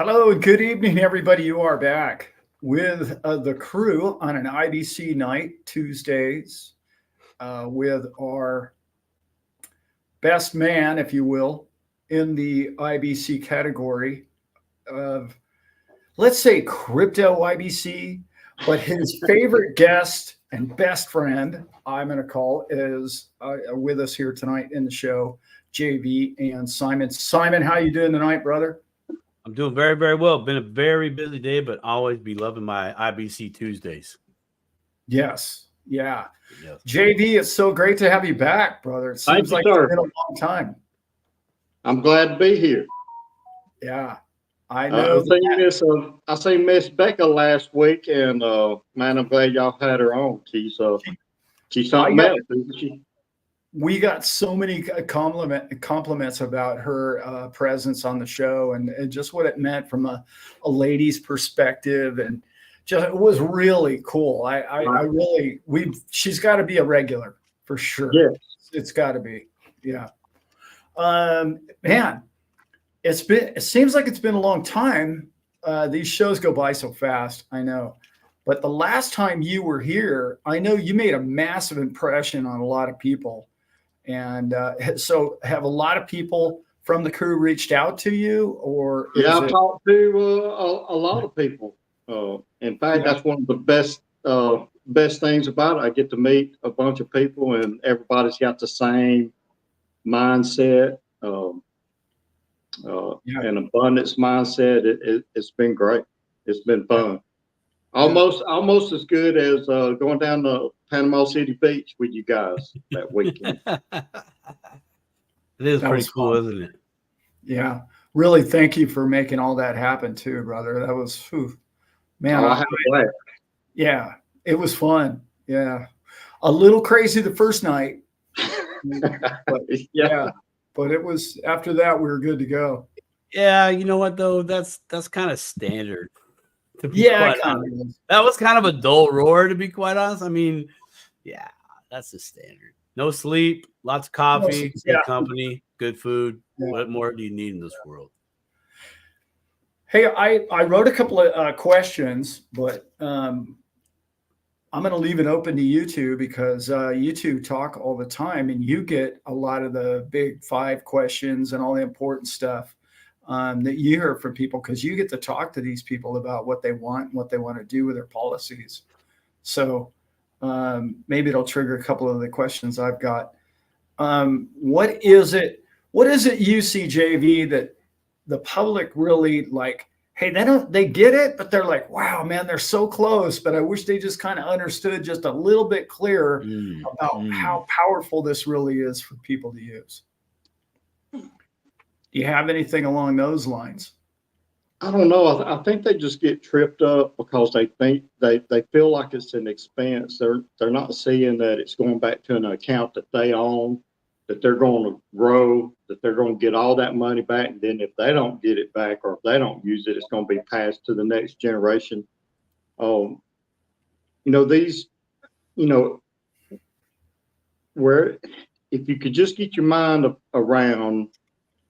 Hello and good evening, everybody. You are back with the crew on an IBC night, Tuesdays, with our best man, if you will, in the IBC category of, let's say, crypto IBC. But his favorite guest and best friend, I'm going to call, is with us here tonight in the show, JV and Simon. Simon, how you doing tonight, brother? I'm doing very, very well. Been a very busy day, but always be loving my IBC Tuesdays. Yes. Yeah. Yes. JV, it's so great to have you back, brother. It seems like it's been a long time. I'm glad to be here. Yeah. I know. I seen Miss Becca last week, and man, I'm glad y'all had her on. She's something else, isn't she? We got so many compliments about her presence on the show and just what it meant from a lady's perspective, and just it was really cool. She's got to be a regular for sure. Yeah, it's got to be. Yeah, man, it seems like it's been a long time. These shows go by so fast. I know. But the last time you were here, I know you made a massive impression on a lot of people. And so have a lot of people from the crew reached out to you, or? Yeah, I've talked to a lot of people. In fact, that's one of the best things about it. I get to meet a bunch of people, and everybody's got the same mindset, an abundance mindset. It's been great. It's been fun. Almost as good as going down to Panama City Beach with you guys that weekend. It is pretty cool, isn't it? Yeah. Really, thank you for making all that happen too, brother. That was, man. I had a blast. Yeah, it was fun. Yeah. A little crazy the first night. But, but it was, after that, we were good to go. Yeah, you know what, though? That's kind of standard. Yeah, that was kind of a dull roar, to be quite honest. I mean, yeah, that's the standard. No sleep, lots of coffee, good company, good food. Yeah. What more do you need in this world? Hey, I wrote a couple of questions, but I'm going to leave it open to you two because you two talk all the time, and you get a lot of the big 5 questions and all the important stuff. That you hear from people because you get to talk to these people about what they want and what they want to do with their policies. So maybe it'll trigger a couple of the questions I've got. What is it you see, JV, that the public really like, hey, they get it, but they're like, wow, man, they're so close, but I wish they just kind of understood just a little bit clearer about how powerful this really is for people to use. Do you have anything along those lines? I don't know. I think they just get tripped up because they think they feel like it's an expense. They're not seeing that it's going back to an account that they own, that they're going to grow, that they're going to get all that money back. And then if they don't get it back or if they don't use it, it's going to be passed to the next generation. Where if you could just get your mind around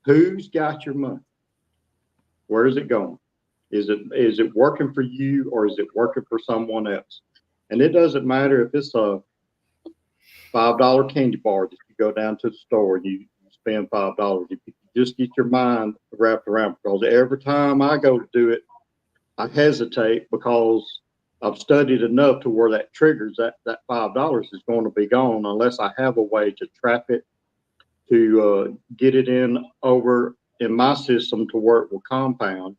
who's got your money, where is it going? Is it working for you or is it working for someone else? And it doesn't matter if it's a $5 candy bar that you go down to the store and you spend $5. If you just get your mind wrapped around, because every time I go to do it, I hesitate because I've studied enough to where that triggers that $5 is going to be gone unless I have a way to trap it, to get it over in my system to where it will compound.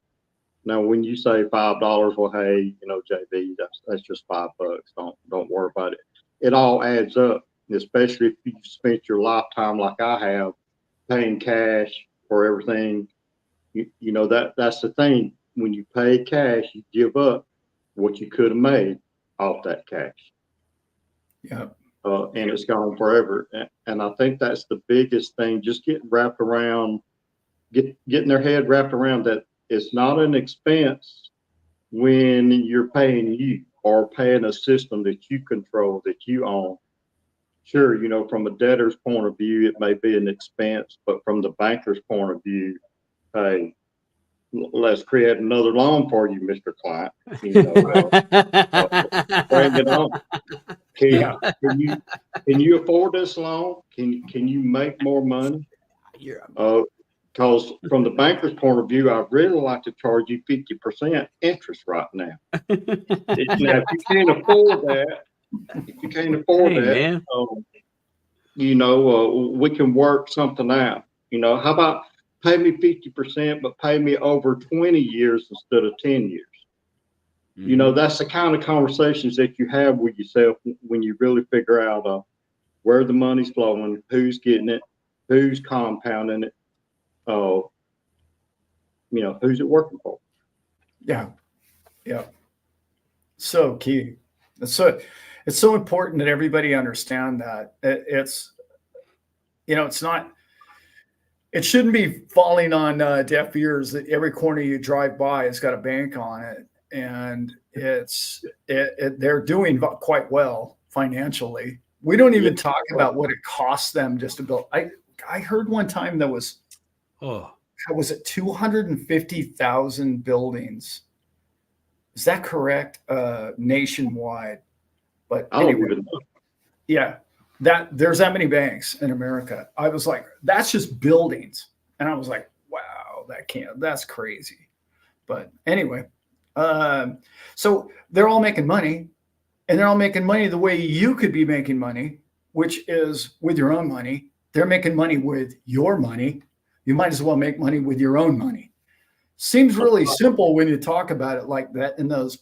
Now, when you say $5, well, hey, JV, that's just $5. Don't worry about it. It all adds up, especially if you spent your lifetime like I have, paying cash for everything. That's the thing. When you pay cash, you give up what you could have made off that cash. Yeah. And it's gone forever. And I think that's the biggest thing, just getting their head wrapped around that it's not an expense when you're paying you or paying a system that you control, that you own. Sure, from a debtor's point of view, it may be an expense, but from the banker's point of view, hey, let's create another loan for you, Mr. Client. You know, bring it on. Can you afford this loan? Can you make more money? Because from the banker's point of view, I'd really like to charge you 50% interest right now. Now, if you can't afford that, you know, we can work something out. You know, how about pay me 50%, but pay me over 20 years instead of 10 years? Mm-hmm. You know, that's the kind of conversations that you have with yourself when you really figure out where the money's flowing, who's getting it, who's compounding it, you know, who's it working for? Yeah. So key. It's so important that everybody understand that it's, you know, it shouldn't be falling on deaf ears that every corner you drive by has got a bank on it. And they're doing quite well financially. We don't even talk about what it costs them just to build. I heard one time that was, was it 250,000 buildings? Is that correct? Nationwide. But anyway, yeah, there's that many banks in America. I was like, that's just buildings. And I was like, wow, that's crazy. But anyway, so they're all making money, and they're all making money the way you could be making money, which is with your own money. They're making money with your money. You might as well make money with your own money. Seems really simple when you talk about it like that in those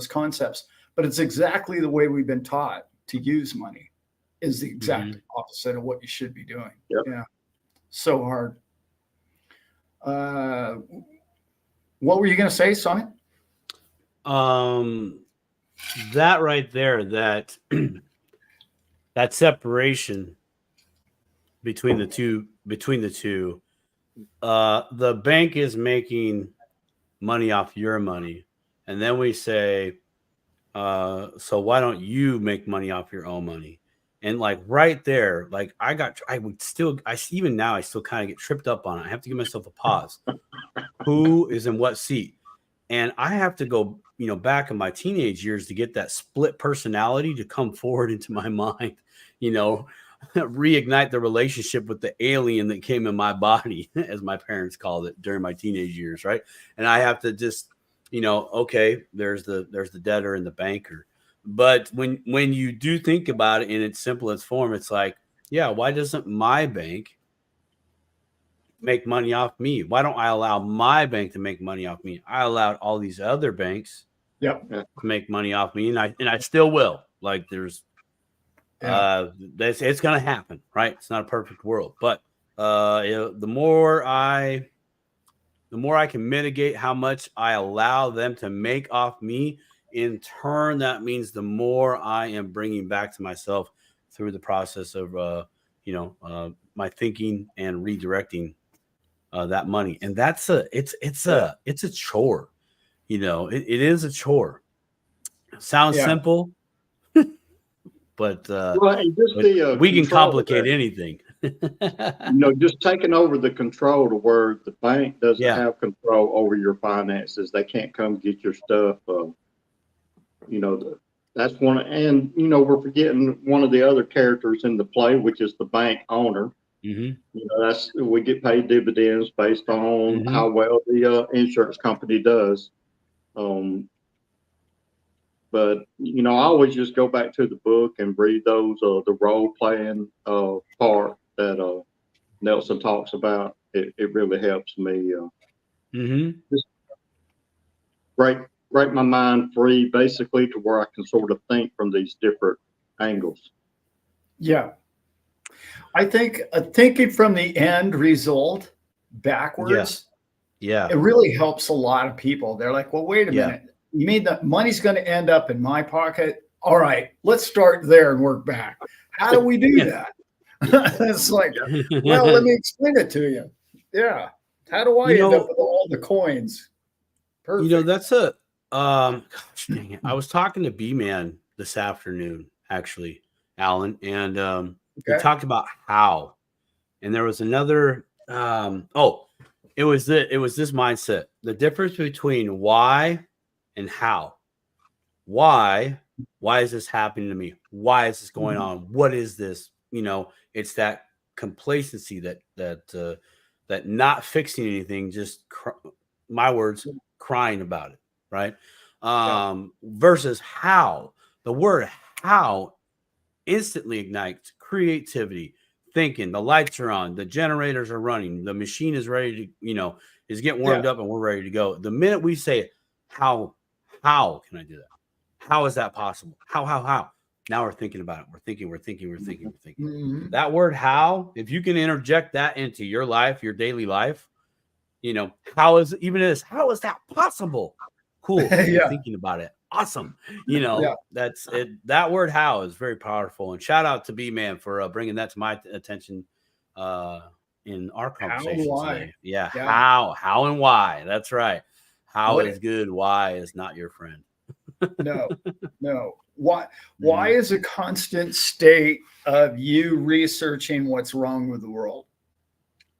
concepts, but it's exactly the way we've been taught to use money. Is the exact opposite of what you should be doing. Yep. Yeah, so hard. What were you going to say, Simon? That right there, that separation between the two, the bank is making money off your money, and then we say, so why don't you make money off your own money? And like right there, like even now I still kind of get tripped up on it. I have to give myself a pause. Who is in what seat? And I have to go, you know, back in my teenage years to get that split personality to come forward into my mind, you know, reignite the relationship with the alien that came in my body, as my parents called it during my teenage years. Right. And I have to just, you know, okay, there's the debtor and the banker. But when you do think about it in its simplest form, it's like, yeah, why doesn't my bank make money off me? Why don't I allow my bank to make money off me? I allowed all these other banks to make money off me, and I still will. Like it's going to happen, right? It's not a perfect world, but the more I can mitigate how much I allow them to make off me, in turn, that means the more I am bringing back to myself through the process of my thinking and redirecting that money. And that's it's a chore. You know, it is a chore. Sounds simple, but we can complicate anything. You know, just taking over the control to where the bank doesn't have control over your finances. They can't come get your stuff. You know, that's one. And, you know, we're forgetting one of the other characters in the play, which is the bank owner. You know, we get paid dividends based on how well the insurance company does. But, you know, I always just go back to the book and read those, the role playing part that Nelson talks about. It really helps me just break my mind free, basically, to where I can sort of think from these different angles. Yeah. I think thinking from the end result backwards, it really helps a lot of people. They're like, well, wait a minute. You mean that money's going to end up in my pocket? All right, let's start there and work back. How do we do that? It's like, well, let me explain it to you. Yeah. How do I end up with all the coins? Perfect. You know, that's gosh dang it. I was talking to B-Man this afternoon, actually, Allan, and we talked about how. And there was another, It was this mindset. The difference between why and how. Why is this happening to me? Why is this going on? What is this? You know, it's that complacency that not fixing anything, just my words, crying about it, right? Versus how. The word how instantly ignites creativity, thinking. The lights are on, the generators are running, the machine is ready to, is getting warmed up, and we're ready to go. The minute we say how can I do that? How is that possible? How? Now we're thinking about it. We're thinking. Mm-hmm. That word how, if you can interject that into your life, your daily life, how is that possible? Cool. You're thinking about it. Awesome. That's it. That word how is very powerful. And shout out to B-Man for bringing that to my attention in our conversation today. Yeah. How and why. That's right. How is good. Why is not your friend. No. Why is a constant state of you researching what's wrong with the world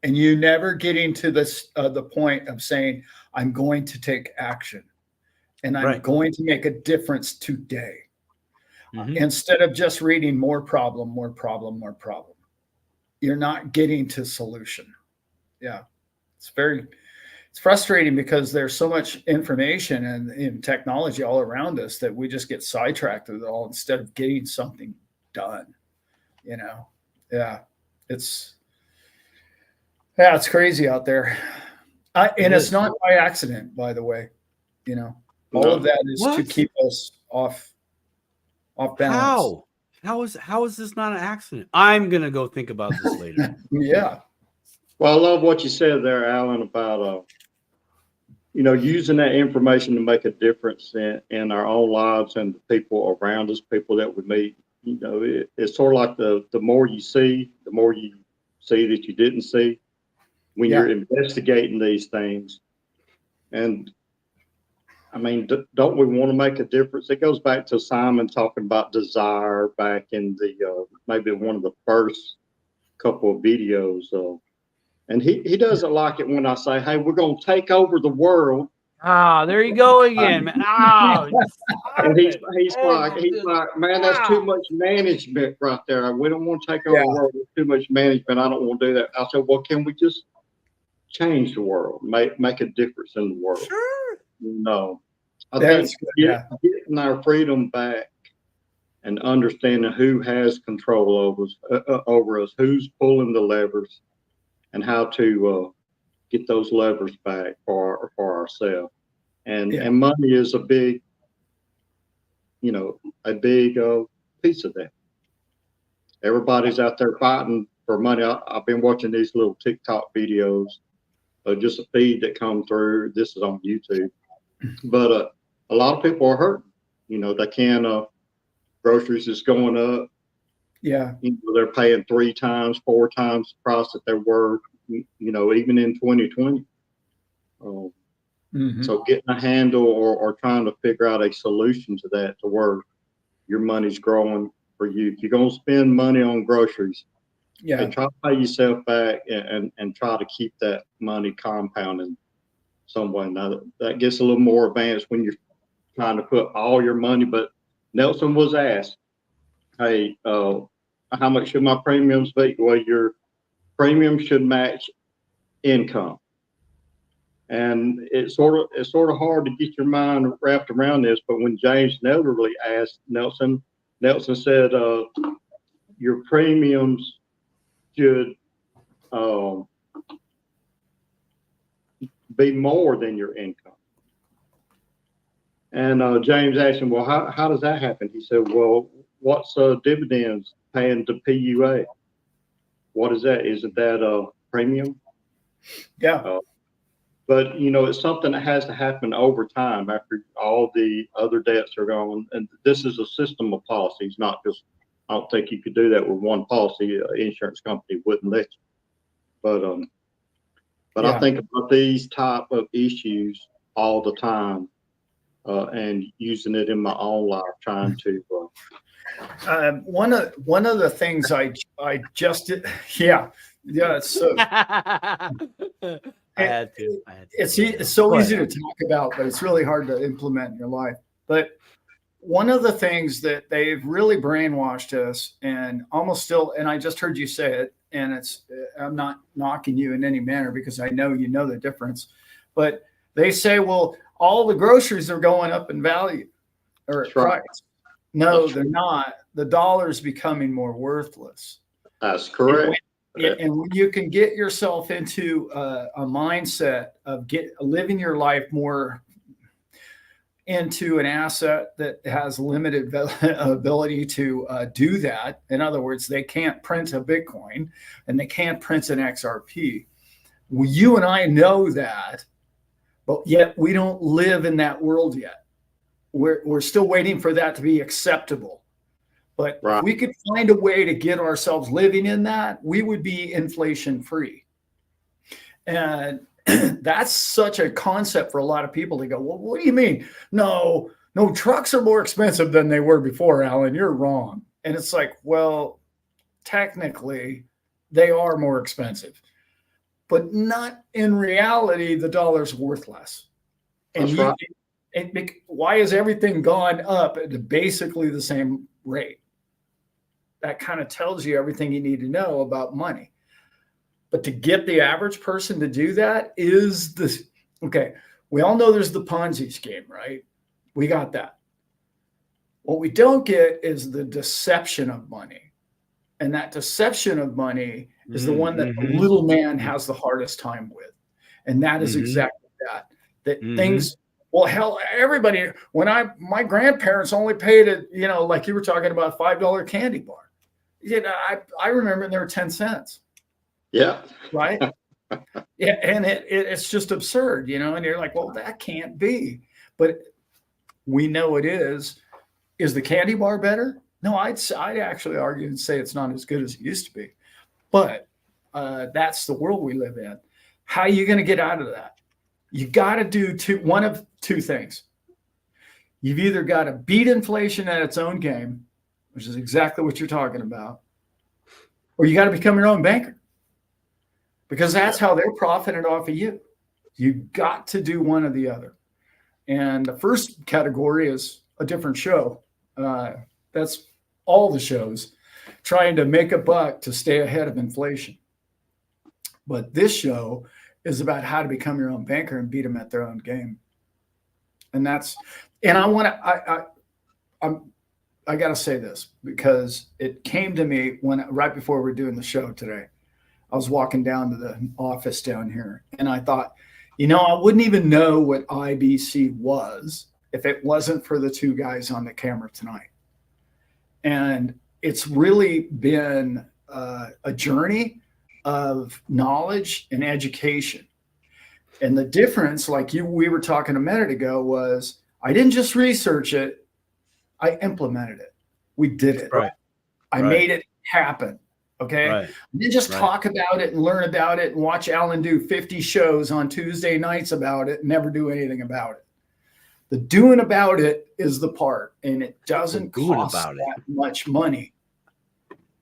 and you never getting to this the point of saying, I'm going to take action and I'm going to make a difference today, instead of just reading more problem. You're not getting to solution. It's frustrating because there's so much information and technology all around us that we just get sidetracked with it all instead of getting something done. It's crazy out there. And it's not by accident, by the way. All of that is to keep us off balance. How is this not an accident? I'm gonna go think about this later. Well, I love what you said there, Allan, about using that information to make a difference in our own lives and the people around us, people that we meet. It's sort of like the more you see, the more you see that you didn't see when you're investigating these things. And I mean, don't we want to make a difference? It goes back to Simon talking about desire back in the maybe one of the first couple of videos. And he doesn't like it when I say, hey, we're going to take over the world. There you go again, man. And he's like, man, that's too much management right there. We don't want to take over the world. There's too much management. I don't want to do that. I said, well, can we just change the world, make a difference in the world? Sure. No. I think getting our freedom back and understanding who has control over us, who's pulling the levers, and how to get those levers back for ourselves. And money is a big piece of that. Everybody's out there fighting for money. I've been watching these little TikTok videos, just a feed that come through. This is on YouTube. But a lot of people are hurting. They can't, groceries is going up. They're paying 3 times, 4 times the price that they were, even in 2020. So getting a handle or trying to figure out a solution to that, to where your money's growing for you. If you're going to spend money on groceries, try to pay yourself back and try to keep that money compounding some way. Now that gets a little more advanced when you're trying to put all your money. But Nelson was asked, hey, how much should my premiums be? Well, your premium should match income. And it's sort of hard to get your mind wrapped around this. But when James Netherly asked Nelson said, your premiums should be more than your income. And James asked him, well, how does that happen? He said, well, what's dividends paying to PUA? What is that? Isn't that a premium? But, it's something that has to happen over time after all the other debts are gone. And this is a system of policies, not just, I don't think you could do that with one policy. An insurance company wouldn't let you. But I think about these type of issues all the time and using it in my own life, trying to. One of the things I just did, so I had to. It's so Go easy ahead. to talk about, but it's really hard to implement in your life. But one of the things that they've really brainwashed us, and almost still, and I just heard you say it, and I'm not knocking you in any manner because I know you know the difference, but they say, well, all the groceries are going up in value or That's right. price. No, That's they're not. The dollar's becoming more worthless. That's correct. And when you can get yourself into a mindset of living your life more into an asset that has limited ability to do that. In other words, they can't print a Bitcoin and they can't print an XRP. Well, you and I know that, but yet we don't live in that world yet. We're still waiting for that to be acceptable. But Right. if we could find a way to get ourselves living in that, we would be inflation free. And that's such a concept for a lot of people to go, well, what do you mean? No, trucks are more expensive than they were before, Allan. You're wrong. And it's like, well, technically, they are more expensive, but not in reality, the dollar's worth less. And That's right. why has everything gone up at basically the same rate? That kind of tells you everything you need to know about money. But to get the average person to do that is this. Okay, we all know there's the Ponzi scheme, right? We got that. What we don't get is the deception of money. And that deception of money is the one that the little man has the hardest time with. And that is exactly that. That things, well, hell, everybody, my grandparents only paid it, like you were talking about, $5 candy bar. I remember they were 10 cents. Yeah. Right. Yeah. And it's just absurd, and you're like, well, that can't be. But we know it is. Is the candy bar better? No, I'd actually argue and say it's not as good as it used to be. But that's the world we live in. How are you going to get out of that? You got to do one of two things. You've either got to beat inflation at its own game, which is exactly what you're talking about, or you got to become your own banker. Because that's how they're profiting off of you. You got to do one or the other. And the first category is a different show. That's all the shows trying to make a buck to stay ahead of inflation. But this show is about how to become your own banker and beat them at their own game. And I got to say this because it came to me right before we were doing the show today. I was walking down to the office down here and I thought, I wouldn't even know what IBC was if it wasn't for the two guys on the camera tonight. And it's really been a journey of knowledge and education. And the difference, like we were talking a minute ago, was I didn't just research it, I implemented it. We did it. Right. I made it happen. Okay. Right. And then just talk about it and learn about it and watch Allan do 50 shows on Tuesday nights about it and never do anything about it. The doing about it is the part, and it doesn't cost that much money.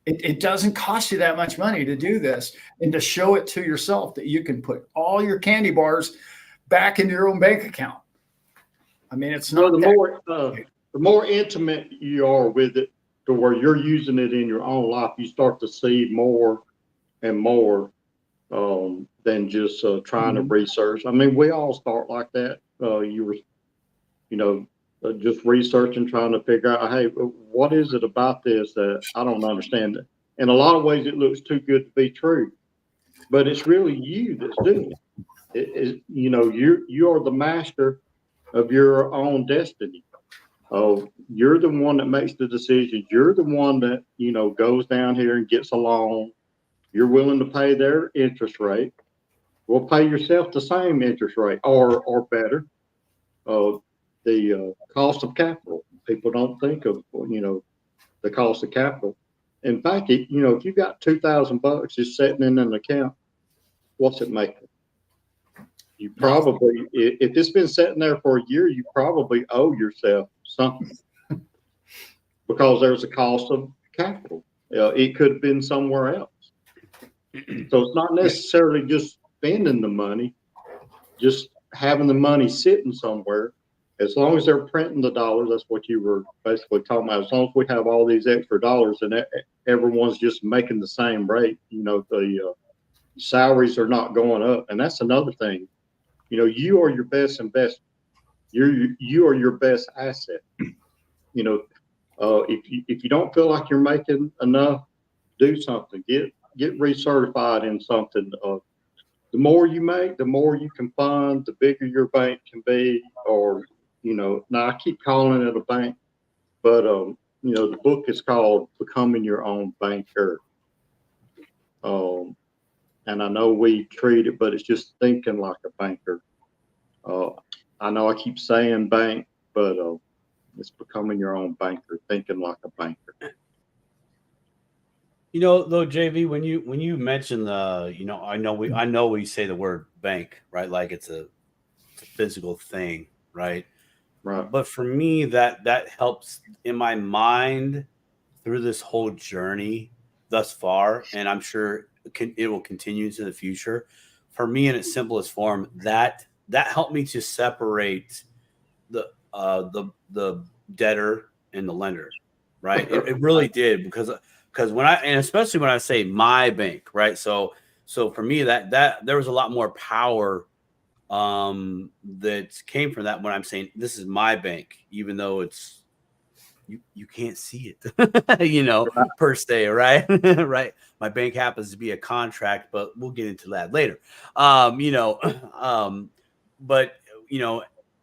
It doesn't cost you that much money to do this and to show it to yourself that you can put all your candy bars back into your own bank account. I mean, it's not the more intimate you are with it, to where you're using it in your own life, you start to see more and more than just trying to research. I mean, we all start like that. You were, just researching, trying to figure out, hey, what is it about this that I don't understand it? In a lot of ways, it looks too good to be true, but it's really you that's doing it. You are the master of your own destiny. You're the one that makes the decisions. You're the one that, goes down here and gets a loan. You're willing to pay their interest rate. Well, pay yourself the same interest rate or better. The cost of capital. People don't think of, the cost of capital. In fact, if you got $2,000 just sitting in an account, what's it making? You probably, if it's been sitting there for a year, you probably owe yourself something because there's a cost of capital. It could have been somewhere else. So it's not necessarily just spending the money. just having the money sitting somewhere, as long as they're printing the dollars, that's what you were basically talking about. As long as we have all these extra dollars and everyone's just making the same rate, the salaries are not going up. And that's another thing. You are your best investment. You are your best asset. If you don't feel like you're making enough, do something. Get recertified in something. The more you make, the more you can fund, the bigger your bank can be. Or now I keep calling it a bank, but the book is called Becoming Your Own Banker. And I know we treat it, but it's just thinking like a banker. I know I keep saying bank, but it's becoming your own banker, thinking like a banker. Though, JV, when you mention I know we say the word bank, right? Like it's a physical thing, right? Right. But for me, that helps in my mind through this whole journey thus far, and I'm sure it will continue into the future. For me, in its simplest form, that helped me to separate the debtor and the lender, right? It really did, because and especially when I say my bank, right? So for me, that there was a lot more power that came from that when I'm saying this is my bank, even though it's you can't see it, per se, right? Right. My bank happens to be a contract, but we'll get into that later. But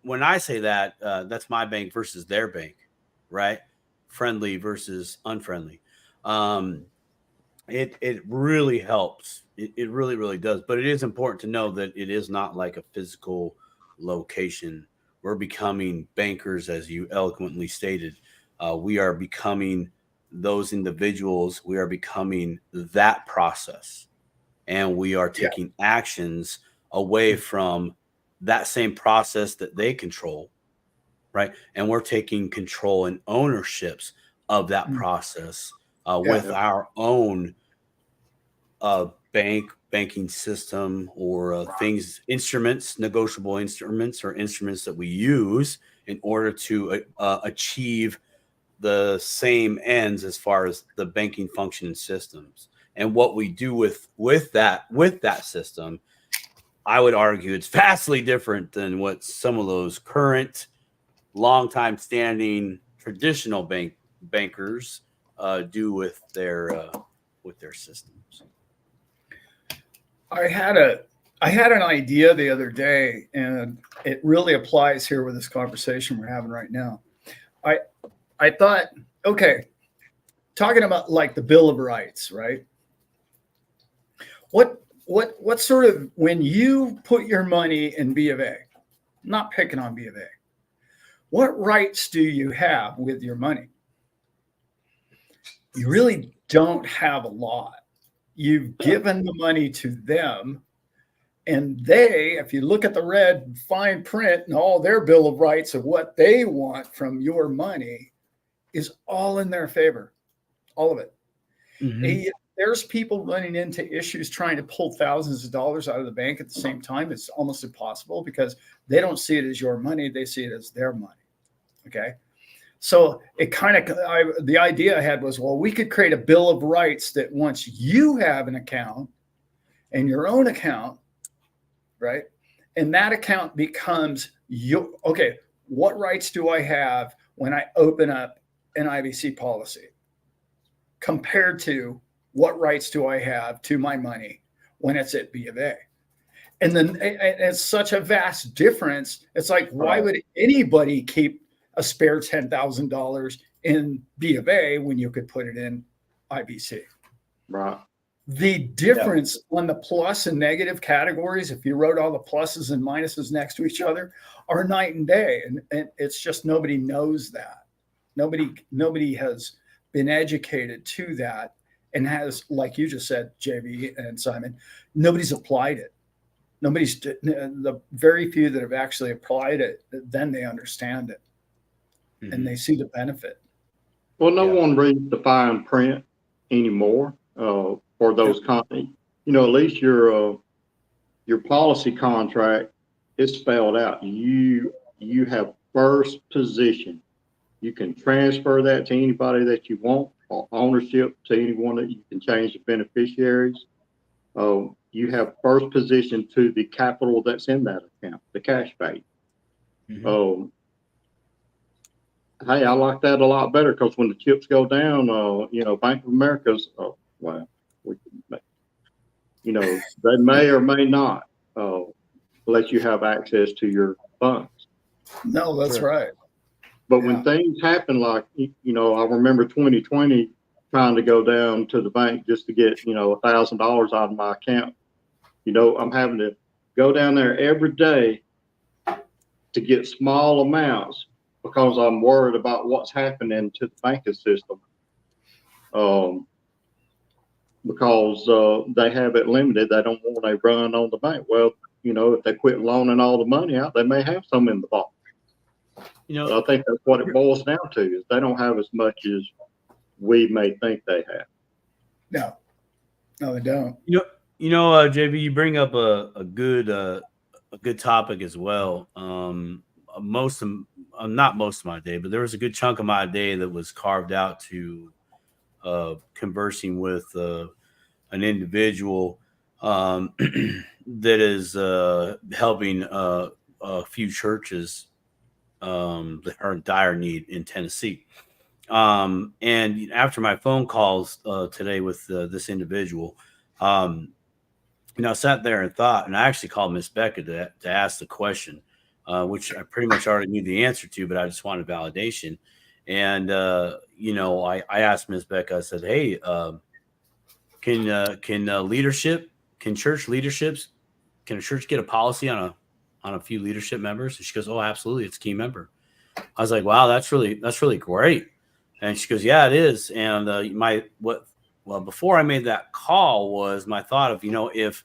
when I say that, that's my bank versus their bank, right? Friendly versus unfriendly. It really helps. It really, really does. But it is important to know that it is not like a physical location. We're becoming bankers, as you eloquently stated. We are becoming those individuals. We are becoming that process. And we are taking actions away from that same process that they control, right? And we're taking control and ownerships of that process with our own banking system, or negotiable instruments, or instruments that we use in order to achieve the same ends as far as the banking function and systems. And what we do with that system, I would argue it's vastly different than what some of those current, long-time standing traditional bankers do with their systems. I had an idea the other day, and it really applies here with this conversation we're having right now. I thought, okay, talking about like the Bill of Rights, right? What sort of, when you put your money in B of A, not picking on B of A, what rights do you have with your money? You really don't have a lot. You've given the money to them, and they, if you look at the red fine print and all their Bill of Rights of what they want from your money, is all in their favor, all of it. Mm-hmm. There's people running into issues trying to pull thousands of dollars out of the bank at the same time. It's almost impossible because they don't see it as your money. They see it as their money. Okay. So it kind of, the idea I had was, well, we could create a Bill of Rights that once you have an account and your own account, right? And that account becomes your, okay, what rights do I have when I open up an IBC policy compared to what rights do I have to my money when it's at B of A? And then it's such a vast difference. It's like, why would anybody keep a spare $10,000 in B of A when you could put it in IBC? Right. The difference on the plus and negative categories, if you wrote all the pluses and minuses next to each other, are night and day. And it's just nobody knows that. Nobody has been educated to that, and has, like you just said, JV and Simon, nobody's applied it. The very few that have actually applied it, then they understand it. Mm-hmm. And they see the benefit. Well, no one reads the fine print anymore for those companies. At least your policy contract it's spelled out. You have first position. You can transfer that to anybody that you want, or ownership to anyone that you can change the beneficiaries. You have first position to the capital that's in that account, the cash value. Hey, I like that a lot better because when the chips go down, Bank of America's, well, they may or may not let you have access to your funds. No, that's right. But when things happen, like, I remember 2020 trying to go down to the bank just to get, $1,000 out of my account. I'm having to go down there every day to get small amounts because I'm worried about what's happening to the banking system. Because they have it limited. They don't want a run on the bank. Well, if they quit loaning all the money out, they may have some in the vault. But I think that's what it boils down to, is they don't have as much as we may think they have. No, they don't. JB, you bring up a good topic as well. Not most of my day, but there was a good chunk of my day that was carved out to conversing with an individual that is helping a few churches that are in dire need in Tennessee. And after my phone calls today with this individual, I sat there and thought, and I actually called Miss Becca to ask the question, which I pretty much already knew the answer to, but I just wanted validation. And, I asked Miss Becca, I said, hey, can a church get a policy on a few leadership members? And she goes, oh, absolutely. It's a key member. I was like, wow, that's really great. And she goes, yeah, it is. And before I made that call was my thought of, if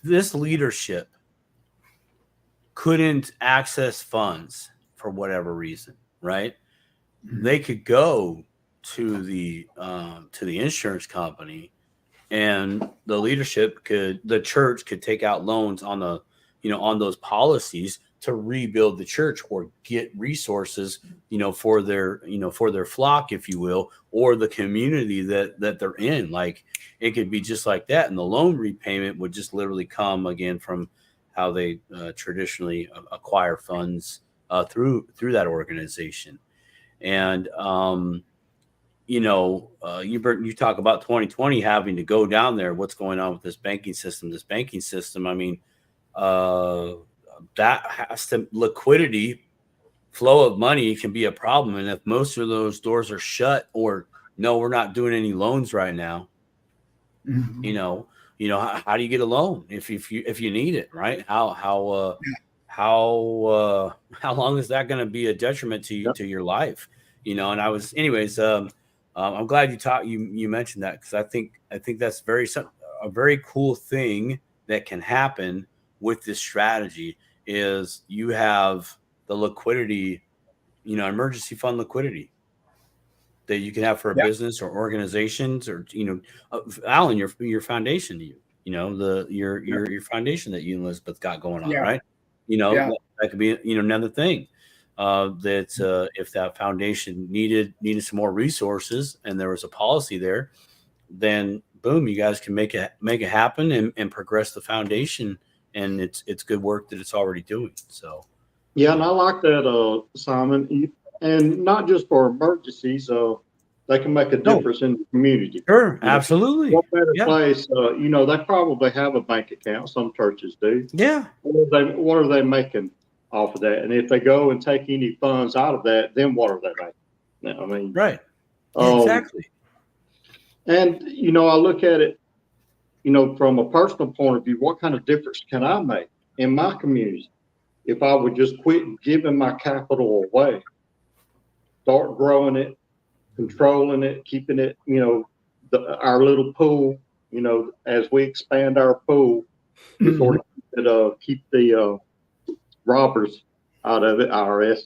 this leadership couldn't access funds for whatever reason, right? They could go to the insurance company, and the church could take out loans on on those policies to rebuild the church or get resources, for their flock, if you will, or the community that they're in. Like, it could be just like that. And the loan repayment would just literally come again from how they traditionally acquire funds through that organization. And, you talk about 2020 having to go down there. What's going on with this banking system? I mean, that has to, liquidity, flow of money can be a problem. And if most of those doors are shut, or no, we're not doing any loans right now, how do you get a loan if you need it, right? How long is that going to be a detriment to your life? And I was, anyways, I'm glad you mentioned that, because I think that's a very cool thing that can happen with this strategy is you have the liquidity, emergency fund liquidity that you can have for a business or organizations, or, Allan, your foundation, your foundation that you and Elizabeth got going on, right? That could be, another thing. That if that foundation needed some more resources and there was a policy there, then boom, you guys can make it happen and progress the foundation. And it's good work that it's already doing. So, yeah, and I like that, Simon, and not just for emergencies. They can make a difference in the community. Sure, absolutely. What better place? They probably have a bank account. Some churches do. Yeah. What are they making off of that? And if they go and take any funds out of that, then what are they making? I mean, right. Exactly. And I look at it, from a personal point of view. What kind of difference can I make in my community if I would just quit giving my capital away, start growing it, controlling it, keeping it, our little pool, as we expand our pool, sort of keep the robbers out of it, IRS.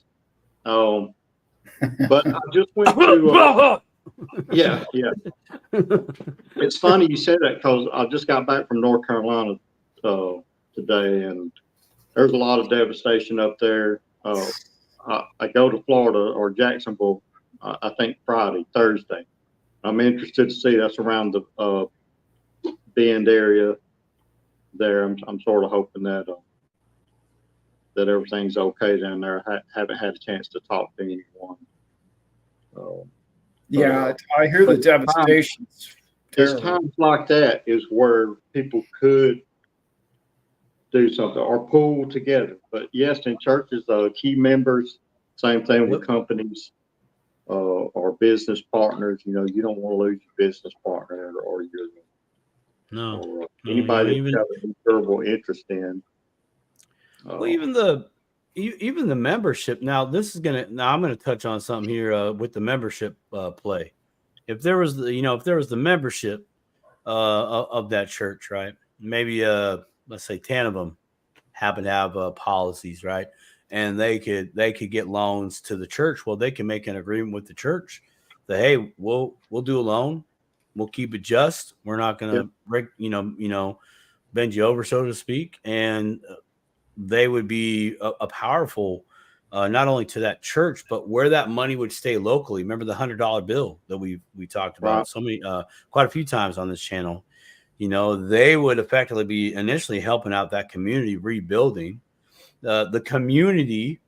But I just went to, yeah. It's funny you said that, because I just got back from North Carolina today, and there's a lot of devastation up there. I go to Florida or Jacksonville, I think Thursday. I'm interested to see. That's around the Bend area there. I'm sort of hoping that that everything's okay down there. I haven't had a chance to talk to anyone. Yeah, I hear the devastation. It's times like that is where people could do something or pull together. But yes, in churches, key members, same thing with companies or business partners. You know, you don't want to lose your business partner or your or anybody that's got an incurable interest in. Well, even the membership. Now I'm gonna touch on something here with the membership play. If there was the membership of that church, right? Maybe let's say 10 of them happen to have policies, right? And they could get loans to the church. Well, they can make an agreement with the church that, hey, we'll do a loan, we'll keep it just. We're not gonna break, bend you over, so to speak. And they would be a powerful, not only to that church, but where that money would stay locally. Remember the $100 bill that we talked about quite a few times on this channel. You know, they would effectively be initially helping out that community, rebuilding. The community,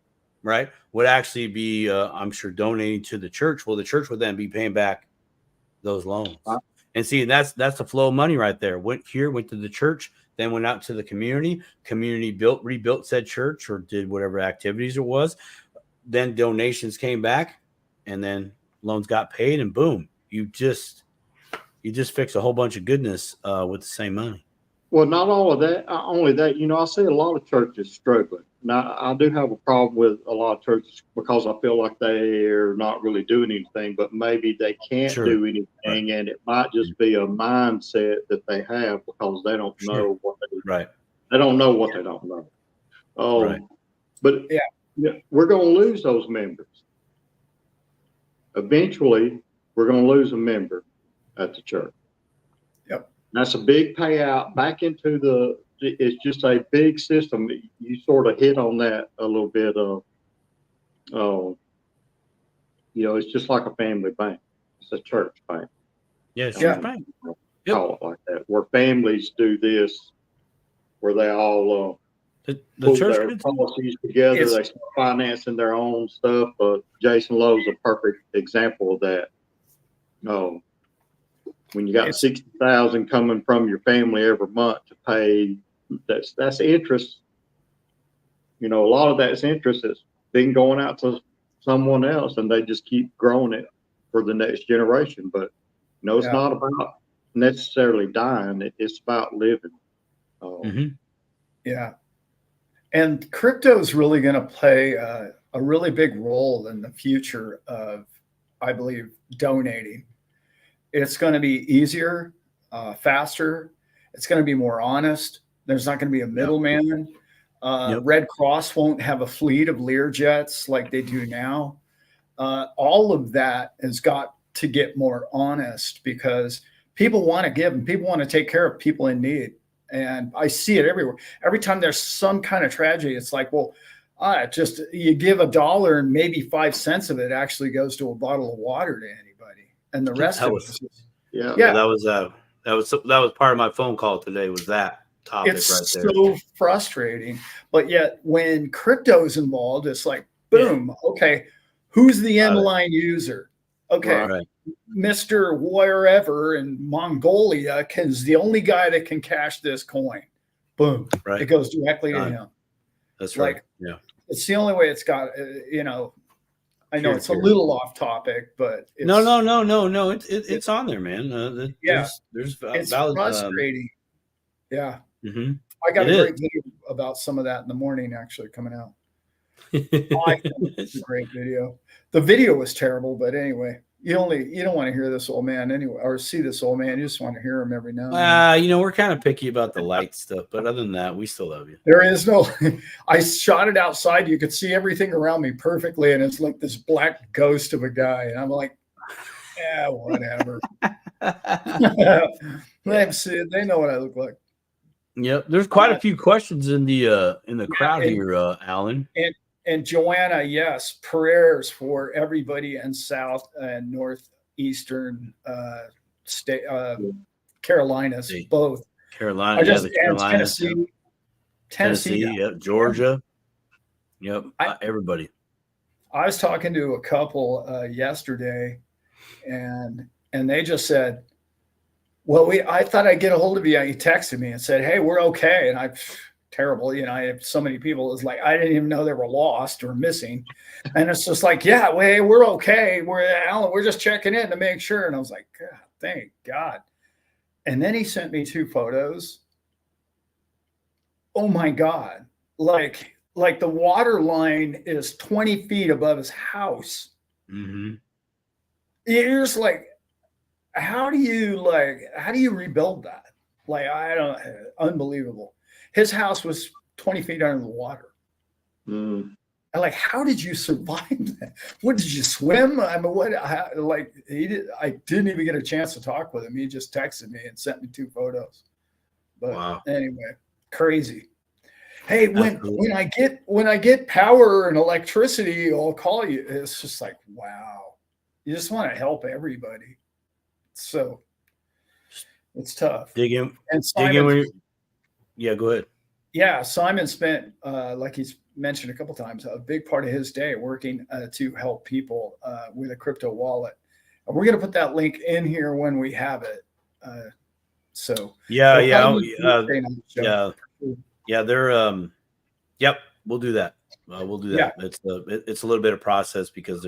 right, would actually be, I'm sure, donating to the church. Well, the church would then be paying back those loans. And see, that's the flow of money right there. Went to the church, then went out to the community. Community rebuilt said church or did whatever activities it was. Then donations came back, and then loans got paid, and boom, you just fix a whole bunch of goodness with the same money. Well, not all of that. Only that, I see a lot of churches struggling. Now, I do have a problem with a lot of churches because I feel like they are not really doing anything, but maybe they can't do anything, and it might just be a mindset that they have because they don't know what they They don't know what they don't know. But we're going to lose those members. Eventually, we're going to lose a member at the church. That's a big payout back into it's just a big system. You sort of hit on that a little bit of, it's just like a family bank. It's a church bank. Yeah, church bank. Call it like that, where families do this, where they all the put church their policies together. They start financing their own stuff. But Jason Lowe's a perfect example of that. When you got $60,000 coming from your family every month to pay, that's interest. A lot of that's interest that's been going out to someone else, and they just keep growing it for the next generation. But it's not about necessarily dying; it's about living. Yeah, and crypto is really going to play a really big role in the future of, I believe, donating. It's going to be easier, faster. It's going to be more honest. There's not going to be a middleman. Red Cross won't have a fleet of Lear jets like they do now. All of that has got to get more honest because people want to give and people want to take care of people in need. And I see it everywhere. Every time there's some kind of tragedy, it's like, well, just you give $1 and maybe 5 cents of it actually goes to a bottle of water to anybody. And the rest of it, that was part of my phone call today. Was that topic right there? It's so frustrating, but yet when crypto is involved, it's like boom. Okay, who's the end line user? Okay, Mr. Wherever in Mongolia is the only guy that can cash this coin. Boom, it goes directly to him. That's right. It's the only way it's got. I know it's a little off topic, but it's, no. It's on there, man. There's it's valid, frustrating. I got a great video about some of that in the morning, actually coming out. I think it's a great video. The video was terrible, but anyway, you don't want to hear this old man anyway, or see this old man. You just want to hear him every now and then. We're kind of picky about the light stuff, but other than that, we still love you. There is no. I shot it outside. You could see everything around me perfectly, and it's like this black ghost of a guy, and I'm like, yeah, whatever. They know what I look like. Yep. There's quite a few questions in the crowd here, Allan. And Joanna, yes, prayers for everybody in South and Northeastern state Carolinas, both. Carolina, the Carolinas, Tennessee, yep, Georgia, yep, everybody. I was talking to a couple yesterday, and they just said, "Well, I thought I'd get a hold of you." He texted me and said, "Hey, we're okay," and terrible. I have so many people. It's like, I didn't even know they were lost or missing. And it's just like, yeah, we're okay. Allan, we're just checking in to make sure. And I was like, God, thank God. And then he sent me 2 photos. Oh my God. Like the water line is 20 feet above his house. Mm-hmm. You're just like, how do you rebuild that? Unbelievable. His house was 20 feet under the water. Mm. I'm like, how did you survive that? What, did you swim? I mean, I didn't even get a chance to talk with him. He just texted me and sent me 2 photos. But wow. Anyway, crazy. Hey, when I get power and electricity, I'll call you. It's just like, wow. You just want to help everybody. So it's tough. Dig in. And Simon, yeah, go ahead. Yeah, Simon spent, like he's mentioned a couple times, a big part of his day working to help people with a crypto wallet. And we're going to put that link in here when we have it. They're yep, we'll do that. We'll do that. Yeah. It's a little bit of process because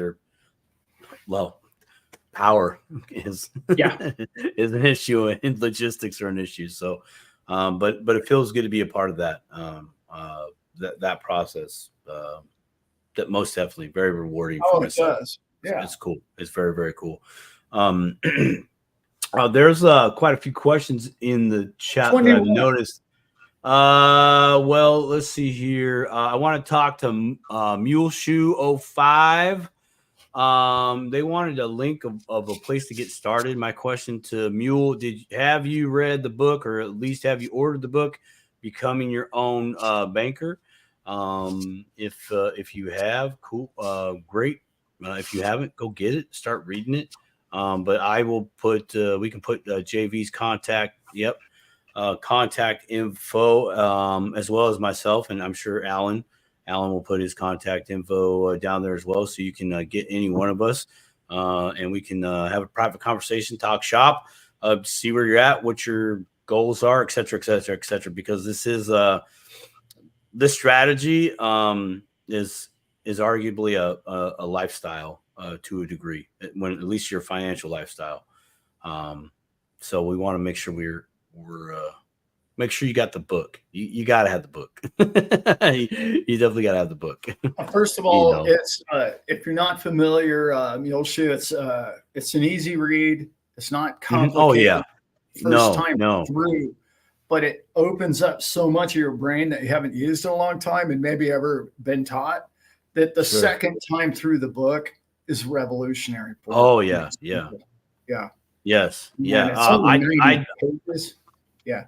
power is is an issue and logistics are an issue. So. But it feels good to be a part of that that process. That most definitely very rewarding. Oh, it does. Yeah, it's cool. It's very, very cool. There's quite a few questions in the chat that I've noticed. Well, let's see here. I want to talk to Muleshoe05. They wanted a link of a place to get started. My question to Mule: have you read the book, or at least have you ordered the book, Becoming Your Own Banker? If you have, cool, great. If you haven't, go get it. Start reading it. But I will put. We can put JV's contact. Yep, contact info as well as myself, and I'm sure Allan will put his contact info down there as well, so you can get any one of us, and we can have a private conversation, talk shop, see where you're at, what your goals are, et cetera, et cetera, et cetera. Because this is this strategy is arguably a lifestyle to a degree, when at least your financial lifestyle. So we want to make sure we're make sure you got the book. You got to have the book. You definitely got to have the book. First of all, it's if you're not familiar, Muleshoe, it's an easy read. It's not complicated. Oh yeah, First time through, but it opens up so much of your brain that you haven't used in a long time and maybe ever been taught, that the second time through the book is revolutionary. Oh yeah, yeah, yeah, yes, yeah.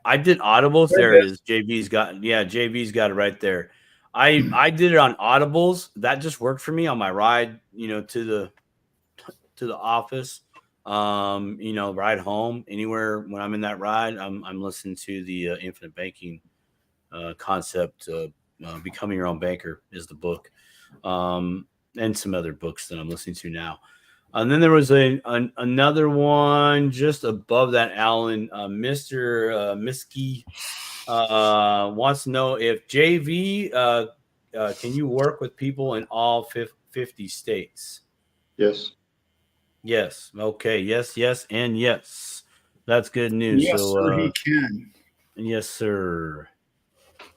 I did Audibles. There it is. JV's got it right there. I did it on Audibles. That just worked for me on my ride, to the office. Ride home, anywhere when I'm in that ride, I'm listening to the Infinite Banking concept. Becoming Your Own Banker is the book, and some other books that I'm listening to now. And then there was another one just above that, Allan. Mr. Miskey wants to know if JV, can you work with people in all 50 states? Yes. Yes. Okay. Yes, and yes. That's good news. Yes, sir, he can. Yes, sir.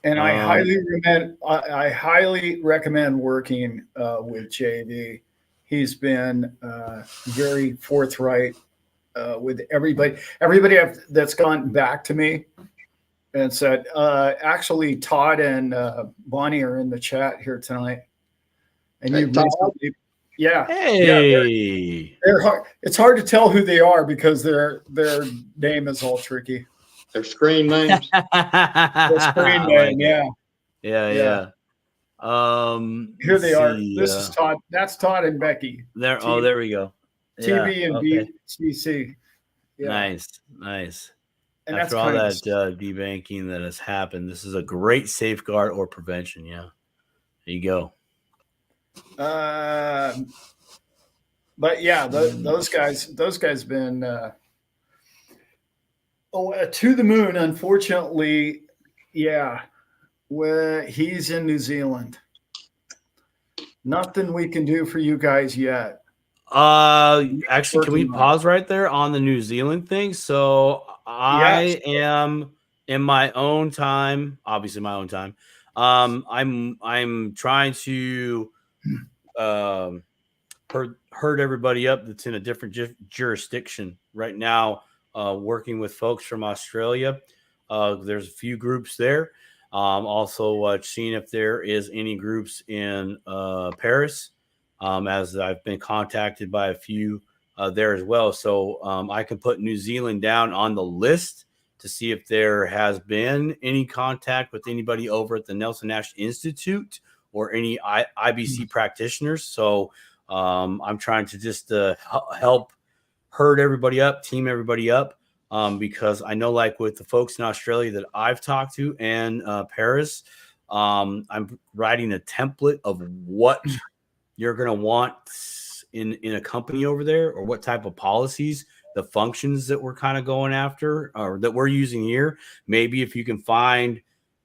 And I highly recommend working with JV. He's been very forthright with everybody. Everybody that's gone back to me and said, actually, Todd and Bonnie are in the chat here tonight. And you recently, hey, they're hard. It's hard to tell who they are because their name is all tricky. Their screen names. The screen I name, like it. yeah. Yeah, Yeah. yeah. Here Let's they are. see, This is Todd. That's Todd and Becky. there. Oh, there we go. Yeah. TB and Okay. BCC. Yeah. Nice, nice. And that's After all kind that of debanking that has happened, this is a great safeguard or prevention. Yeah. There you go. but yeah, those guys been to the moon. Unfortunately, yeah, where he's in New Zealand. Nothing we can do for you guys yet. Actually, can we pause right there on the New Zealand thing? So I am in my own time, obviously my own time. I'm trying to herd everybody up that's in a different jurisdiction right now. Working with folks from Australia. There's a few groups there. Also seeing if there is any groups in Paris. As I've been contacted by a few there as well. So I can put New Zealand down on the list to see if there has been any contact with anybody over at the Nelson Nash Institute or any IBC practitioners. So I'm trying to just help herd everybody up, team everybody up, because I know, like with the folks in Australia that I've talked to and Paris, I'm writing a template of what you're going to want in a company over there, or what type of policies, the functions that we're kind of going after or that we're using here. Maybe if you can find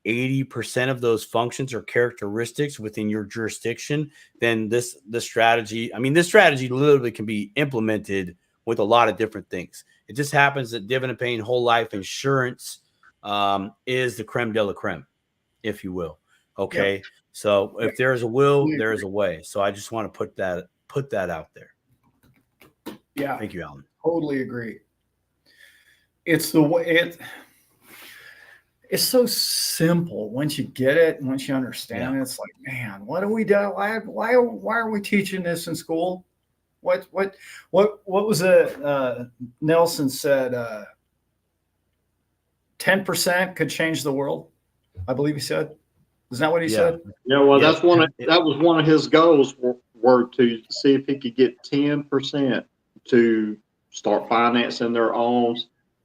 80% of those functions or characteristics within your jurisdiction, then this strategy literally can be implemented with a lot of different things. It just happens that dividend paying whole life insurance is the creme de la creme, if you will. Okay. Yep. So if there's a will, there is a way. So I just want to put that out there. Yeah. Thank you, Allan. Totally agree. It's the way it's so simple once you get it, once you understand it. It's like, man, what do we do? Why are we teaching this in school? What was it? Nelson said 10% could change the world. I believe he said. Isn't that what he said? Yeah, well, that was one of his goals were to see if he could get 10% to start financing their own,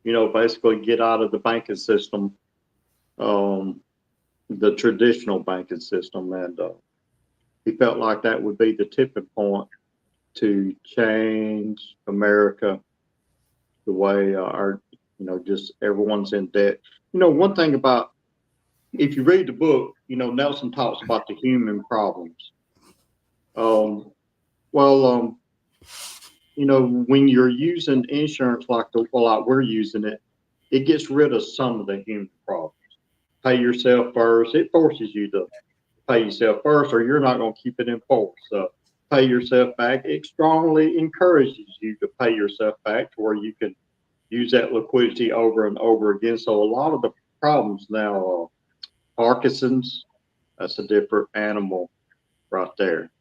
basically get out of the banking system, the traditional banking system. And he felt like that would be the tipping point to change America the way just everyone's in debt. One thing about, if you read the book, Nelson talks about the human problems. When you're using insurance like we're using it, it gets rid of some of the human problems. Pay yourself first. It forces you to pay yourself first, or you're not going to keep it in force. So pay yourself back. It strongly encourages you to pay yourself back to where you can use that liquidity over and over again. So a lot of the problems now, Parkinson's, that's a different animal right there.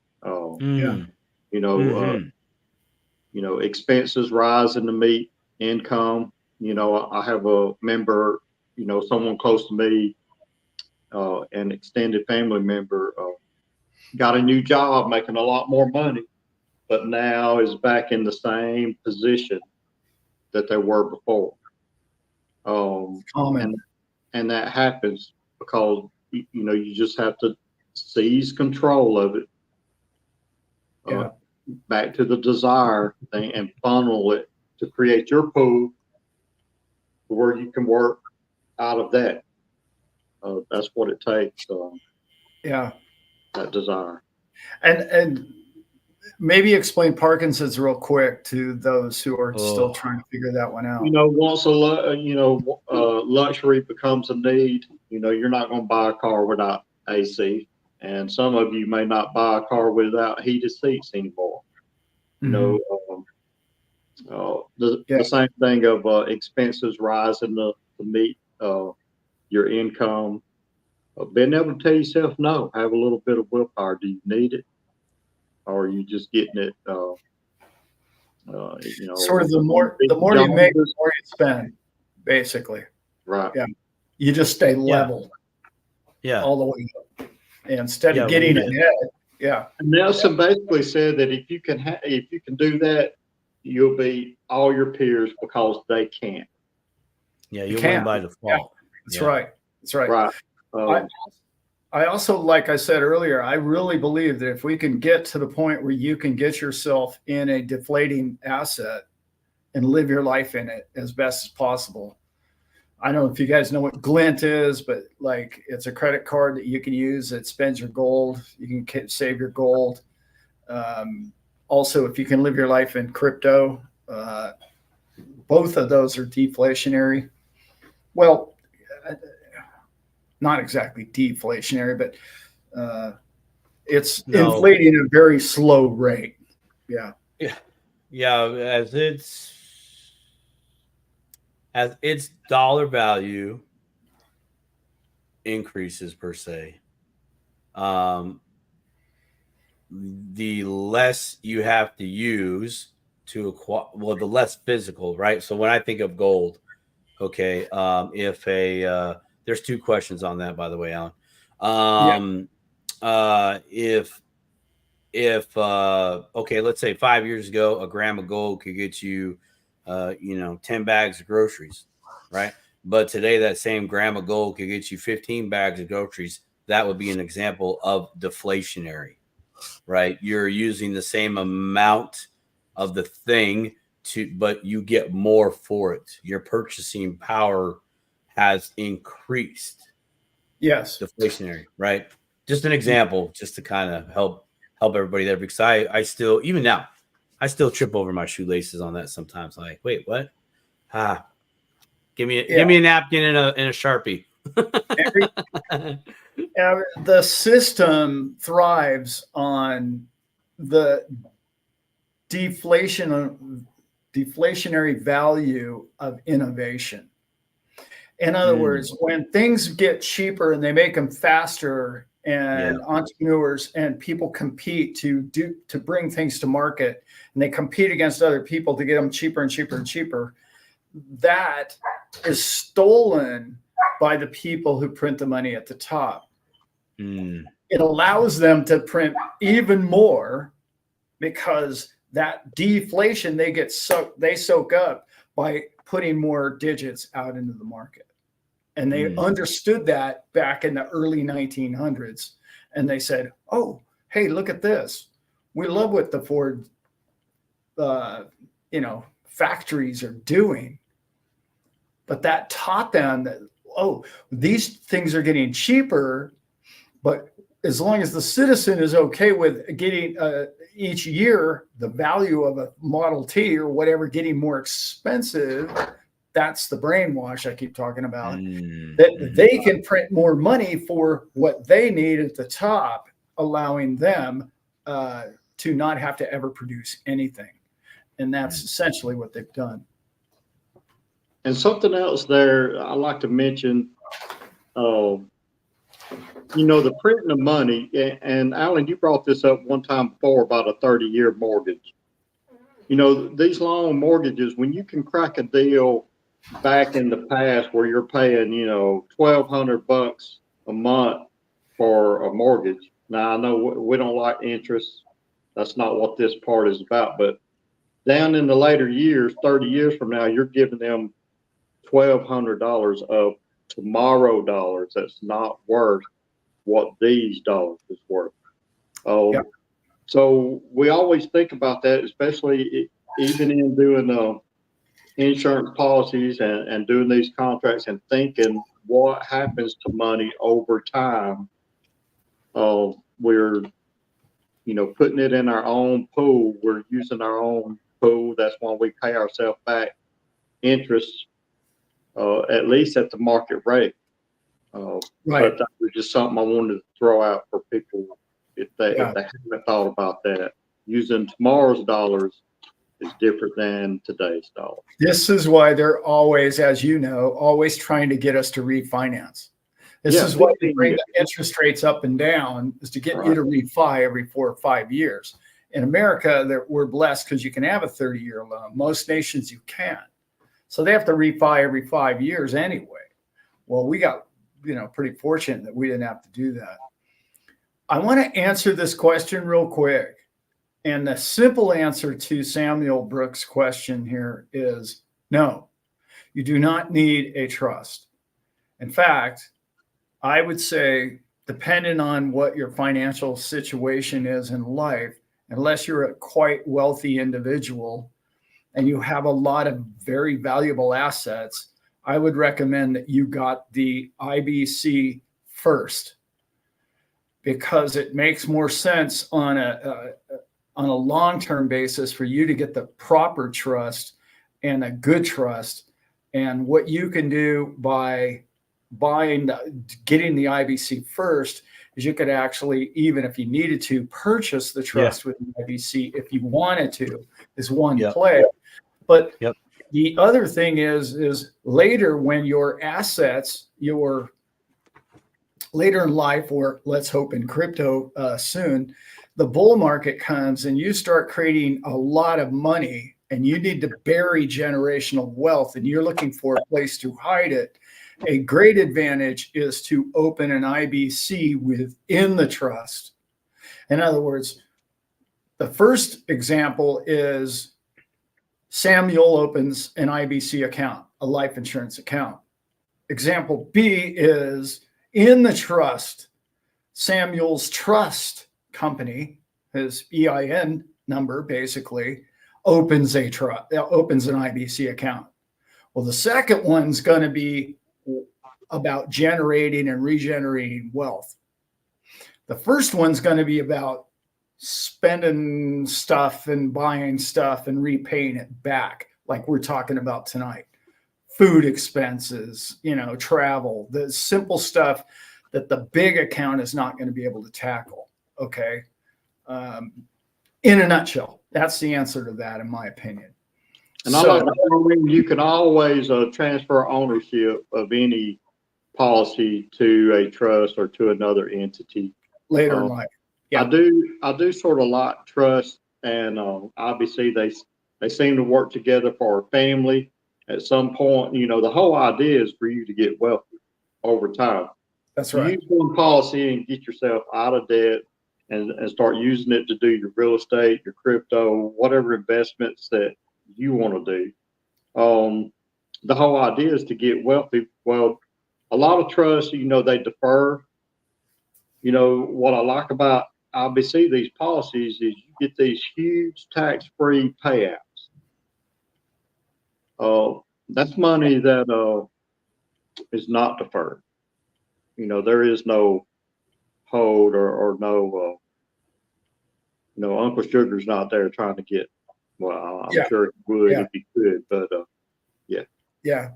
Expenses rising to meet income. I have a member, someone close to me, an extended family member, got a new job, making a lot more money, but now is back in the same position that they were before. And that happens because you just have to seize control of it, back to the desire thing, and funnel it to create your pool where you can work out of that. That's what it takes. That desire. And maybe explain Parkinson's real quick to those who are still trying to figure that one out. Once luxury becomes a need, you're not going to buy a car without AC, and some of you may not buy a car without heated seats anymore. The same thing of expenses rising to meet your income. Being able to tell yourself no, have a little bit of willpower. Do you need it, or are you just getting it? Sort of the more you make, the more you spend, basically. Right. Yeah. You just stay level all the way up. And instead of getting ahead. Yeah. And Nelson basically said that if you can do that, you'll beat all your peers because they can't. Yeah, you win by default. Yeah. That's right. That's right. Right. I also, like I said earlier, I really believe that if we can get to the point where you can get yourself in a deflating asset and live your life in it as best as possible. I don't know if you guys know what Glint is, but like it's a credit card that you can use that spends your gold. You can save your gold. Also, if you can live your life in crypto, both of those are deflationary. Well, not exactly deflationary, but it's inflating at a very slow rate. Yeah. As its dollar value increases per se, the less you have to use to acquire, well, the less physical, right? So when I think of gold, okay, there's two questions on that, by the way, Allan. Okay, let's say 5 years ago, a gram of gold could get you, 10 bags of groceries, right? But today, that same gram of gold could get you 15 bags of groceries. That would be an example of deflationary, right? You're using the same amount of the thing but you get more for it. Your purchasing power has increased. Yes. Deflationary, right? Just an example, just to kind of help everybody there, because I still, even now, I still trip over my shoelaces on that sometimes. Like, wait, what? Give me a napkin and a Sharpie. The system thrives on the deflationary value of innovation. In other words, when things get cheaper and they make them faster, and entrepreneurs and people compete to bring things to market, and they compete against other people to get them cheaper and cheaper and cheaper, that is stolen by the people who print the money at the top. It allows them to print even more because that deflation they soak up by putting more digits out into the market. And they understood that back in the early 1900s. And they said, oh, hey, look at this. We love what the Ford, factories are doing. But that taught them that, oh, these things are getting cheaper. But as long as the citizen is okay with getting each year the value of a Model T or whatever getting more expensive, that's the brainwash I keep talking about, that they can print more money for what they need at the top, allowing them to not have to ever produce anything. And that's essentially what they've done. And something else there I like to mention, the printing of money, and Allan, you brought this up one time before about a 30-year mortgage. These long mortgages, when you can crack a deal back in the past where you're paying, $1,200 a month for a mortgage. Now, I know we don't like interest. That's not what this part is about. But down in the later years, 30 years from now, you're giving them $1,200 of tomorrow dollars. That's not worth what these dollars is worth. So we always think about that, especially even in doing insurance policies and doing these contracts and thinking what happens to money over time. We're, putting it in our own pool. We're using our own pool. That's why we pay ourselves back interest, at least at the market rate. Right. But that was just something I wanted to throw out for people if they haven't thought about that. Using tomorrow's dollars is different than today's dollars. This is why they're always, as you know, always trying to get us to refinance. This is why they bring the interest rates up and down, is to get you to refi every 4 or 5 years. In America, we're blessed because you can have a 30-year loan. Most nations you can't. So they have to refi every 5 years anyway. Well, we got, pretty fortunate that we didn't have to do that. I want to answer this question real quick. And the simple answer to Samuel Brooks' question here is no, you do not need a trust. In fact, I would say, depending on what your financial situation is in life, unless you're a quite wealthy individual and you have a lot of very valuable assets, I would recommend that you got the IBC first, because it makes more sense on a long-term basis for you to get the proper trust and a good trust. And what you can do by getting the IBC first is you could actually, even if you needed to, purchase the trust with the IBC if you wanted to, is one play. But the other thing is later, when your assets, later in life, or let's hope in crypto soon, the bull market comes and you start creating a lot of money and you need to bury generational wealth and you're looking for a place to hide it. A great advantage is to open an IBC within the trust. In other words, the first example is Samuel opens an IBC account, a life insurance account. Example B is in the trust, Samuel's trust company, his EIN number basically, opens an IBC account. Well, the second one's going to be about generating and regenerating wealth. The first one's going to be about spending stuff and buying stuff and repaying it back, like we're talking about tonight. Food expenses, travel, the simple stuff that the big account is not going to be able to tackle. Okay. In a nutshell, that's the answer to that, in my opinion. And you can always transfer ownership of any policy to a trust or to another entity later in life. Yeah. I do sort of like trust and IBC. They seem to work together for a family. At some point, the whole idea is for you to get wealthy over time. That's right. Use one policy and get yourself out of debt and start using it to do your real estate, your crypto, whatever investments that you want to do. The whole idea is to get wealthy. Well, a lot of trusts, they defer. What I like about IBC, these policies, is you get these huge tax-free payouts. That's money that is not deferred. There is no hold or no, Uncle Sugar's not there trying to get. Well, I'm sure he would if he could, but yeah.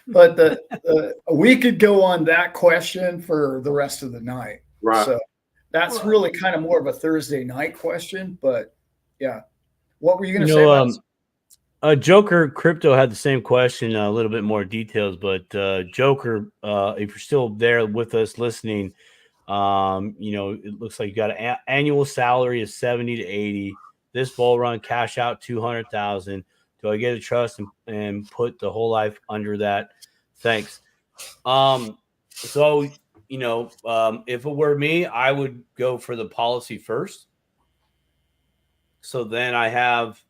But we could go on that question for the rest of the night. Right. So that's really kind of more of a Thursday night question, but yeah. What were you going to say about Joker Crypto had the same question, a little bit more details, but Joker, if you're still there with us listening, it looks like you got an annual salary of 70 to 80. This bull run, cash out 200,000. Do I get a trust and put the whole life under that? Thanks. If it were me, I would go for the policy first. So then I have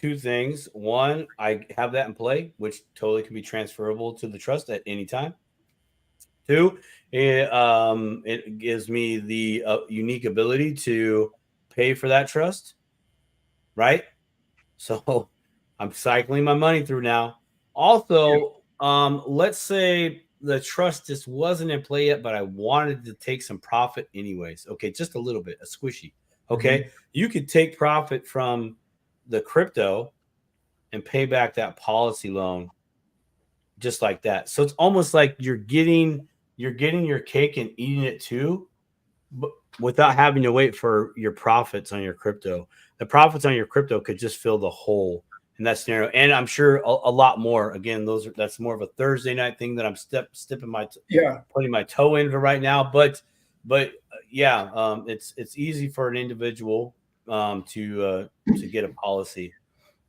two things. One, I have that in play, which totally can be transferable to the trust at any time. Two, it gives me the unique ability to pay for that trust, right? So I'm cycling my money through now. Also, let's say the trust just wasn't in play yet, but I wanted to take some profit anyways. Okay, just a little bit, a squishy. Okay, you could take profit from the crypto and pay back that policy loan just like that. So it's almost like you're getting your cake and eating it too, but without having to wait for your profits on your crypto. The profits on your crypto could just fill the hole in that scenario. And I'm sure a lot more. Again, that's more of a Thursday night thing that I'm putting my toe in for right now. But it's easy for an individual to get a policy.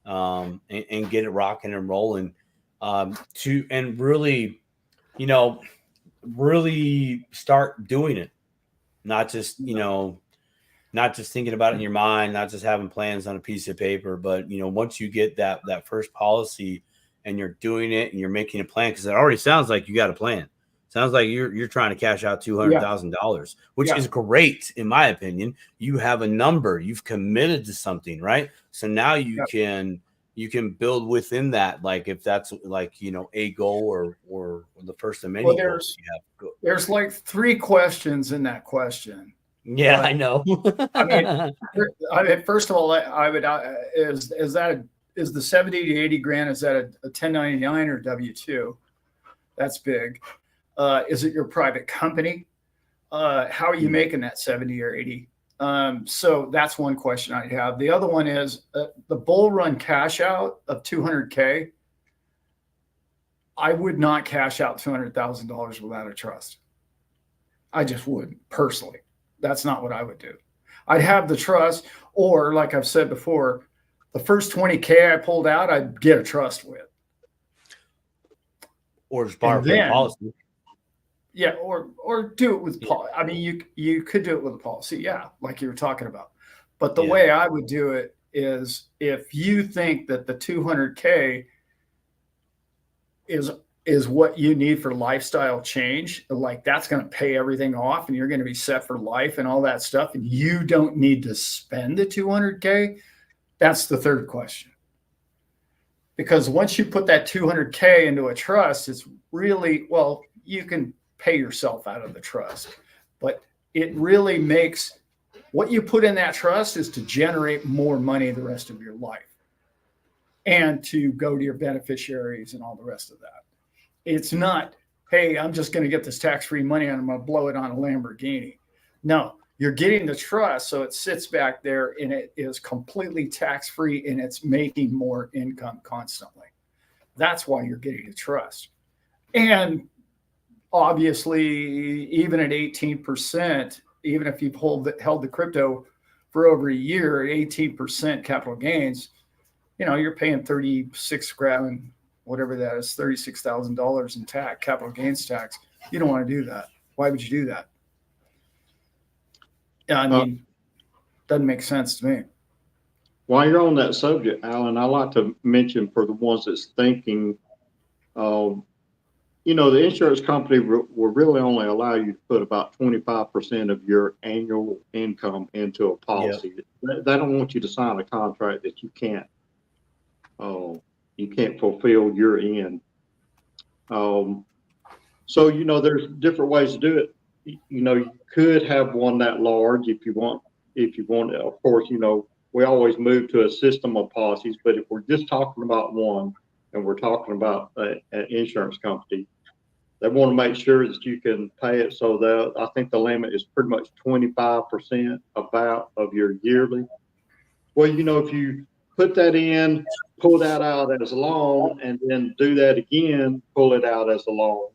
and get it rocking and rolling, and really, really start doing it, not just, not just thinking about it in your mind, not just having plans on a piece of paper, but, once you get that first policy and you're doing it and you're making a plan, because it already sounds like you got a plan. Sounds like you're trying to cash out $200,000, which is great in my opinion. You have a number, you've committed to something, right? So now you can build within that, like if that's like a goal or the first of many goals you have. There's like 3 questions in that question. Yeah, I know. I mean, first of all, I would is the 70 to 80 grand, is that a 1099 or W-2? That's big. Is it your private company? How are you making that 70 or 80? So that's one question I have. The other one is the bull run cash out of 200K. I would not cash out $200,000 without a trust. I just wouldn't personally. That's not what I would do. I'd have the trust, or like I've said before, the first 20K I pulled out, I'd get a trust with. Or just borrow a policy. Yeah, or do it with policy. I mean, you could do it with a policy, yeah, like you were talking about. But the way I would do it is, if you think that the 200K is what you need for lifestyle change, like that's going to pay everything off and you're going to be set for life and all that stuff, and you don't need to spend the 200K, that's the third question. Because once you put that 200K into a trust, it's really, well, you can pay yourself out of the trust, but it really makes, what you put in that trust is to generate more money the rest of your life and to go to your beneficiaries and all the rest of that. It's not, hey, I'm just going to get this tax-free money and I'm going to blow it on a Lamborghini. No, you're getting the trust, so it sits back there and it is completely tax-free and it's making more income constantly. That's why you're getting a trust. And obviously, even at 18%, even if you've held the crypto for over a year, 18% capital gains, you're paying 36 grand, whatever that is, $36,000 in tax, capital gains tax. You don't want to do that. Why would you do that? Yeah, I mean, doesn't make sense to me. While you're on that subject, Allan, I like to mention for the ones that's thinking, the insurance company will really only allow you to put about 25% of your annual income into a policy. Yep. They don't want you to sign a contract that you can't fulfill your end. So, there's different ways to do it. You could have one that large if you want. Of course, we always move to a system of policies, but if we're just talking about one and we're talking about an insurance company, they want to make sure that you can pay it. So I think the limit is pretty much 25% of your yearly. Well, if you put that in, pull that out as a loan, and then do that again, pull it out as a loan,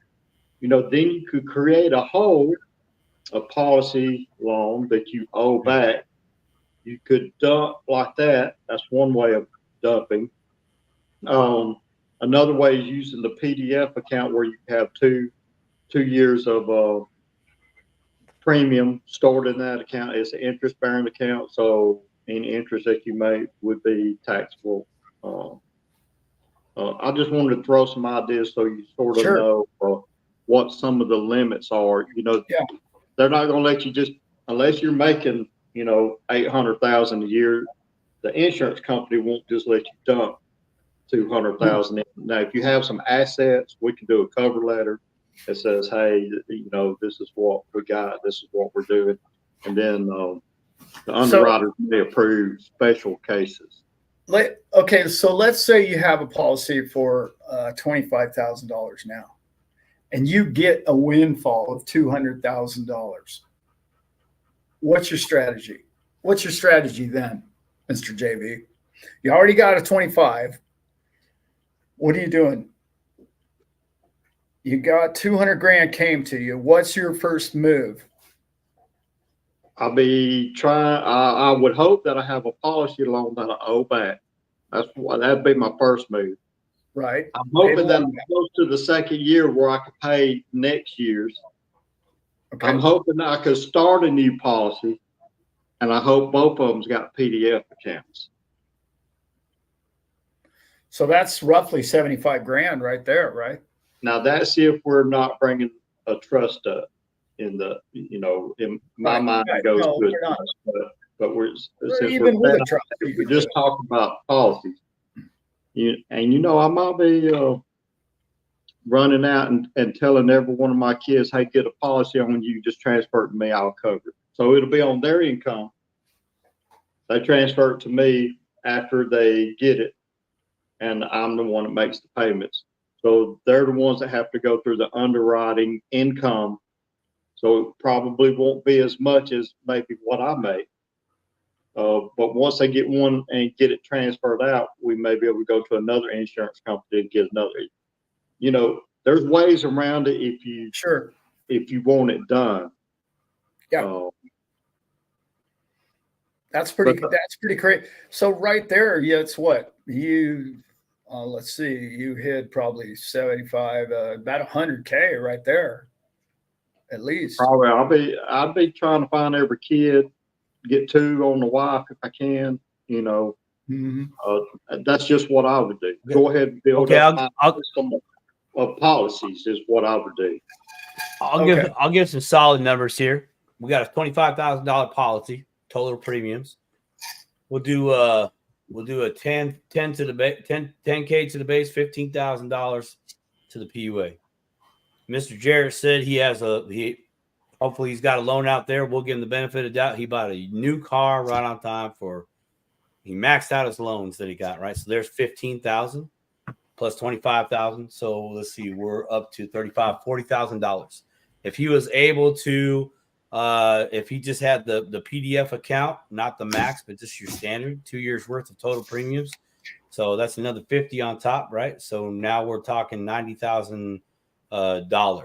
then you could create a policy loan that you owe back. You could dump like that. That's one way of dumping. Another way is using the PDF account where you have two years of premium stored in that account. It's an interest-bearing account, so any interest that you make would be taxable. I just wanted to throw some ideas so you sort of know what some of the limits are. They're not going to let you just, unless you're making, $800,000 a year. The insurance company won't just let you dump $200,000. Now, if you have some assets, we can do a cover letter that says, hey, this is what we got, this is what we're doing, and then the underwriters may approve special cases. Okay, so let's say you have a policy for $25,000 now, and you get a windfall of $200,000. What's your strategy? What's your strategy then, Mr. JV? You already got a 25. What are you doing? You got 200 grand came to you. What's your first move? I'll be trying. I would hope that I have a policy loan that I owe back. That'd be my first move. Right. I'm hoping that I'm close to the second year where I could pay next year's. Okay. I'm hoping I could start a new policy, and I hope both of them's got PDF accounts. So that's roughly 75 grand right there, right? Now that's if we're not bringing a trust up in the, in my mind it goes to a trust, but we're even with a trust. we're just talking about policies. I might be running out and telling every one of my kids, hey, get a policy on you, just transfer it to me, I'll cover it. So it'll be on their income. They transfer it to me after they get it, and I'm the one that makes the payments. So they're the ones that have to go through the underwriting income. So it probably won't be as much as maybe what I make. But once they get one and get it transferred out, we may be able to go to another insurance company and get another. There's ways around it if you want it done. Yeah. That's pretty great. So right there, yeah, it's what you let's see, you hit probably 75, about 100K right there, at least. Probably I'd be trying to find every kid, get 2 on the wife if I can. That's just what I would do. Go ahead and build up some of policies is what I would do. I'll give some solid numbers here. We got a $25,000 policy, total premiums. We'll do a 10 to the base, 10K to the base, $15,000 to the PUA. Mr. Jarrett said hopefully he's got a loan out there. We'll give him the benefit of doubt. He bought a new car right on time he maxed out his loans that he got, right? So there's 15,000 plus 25,000. So let's see, we're up to $40,000. If he was able to, if he just had the PDF account, not the max, but just your standard 2 years worth of total premiums. So that's another 50 on top, right? So now we're talking $90,000.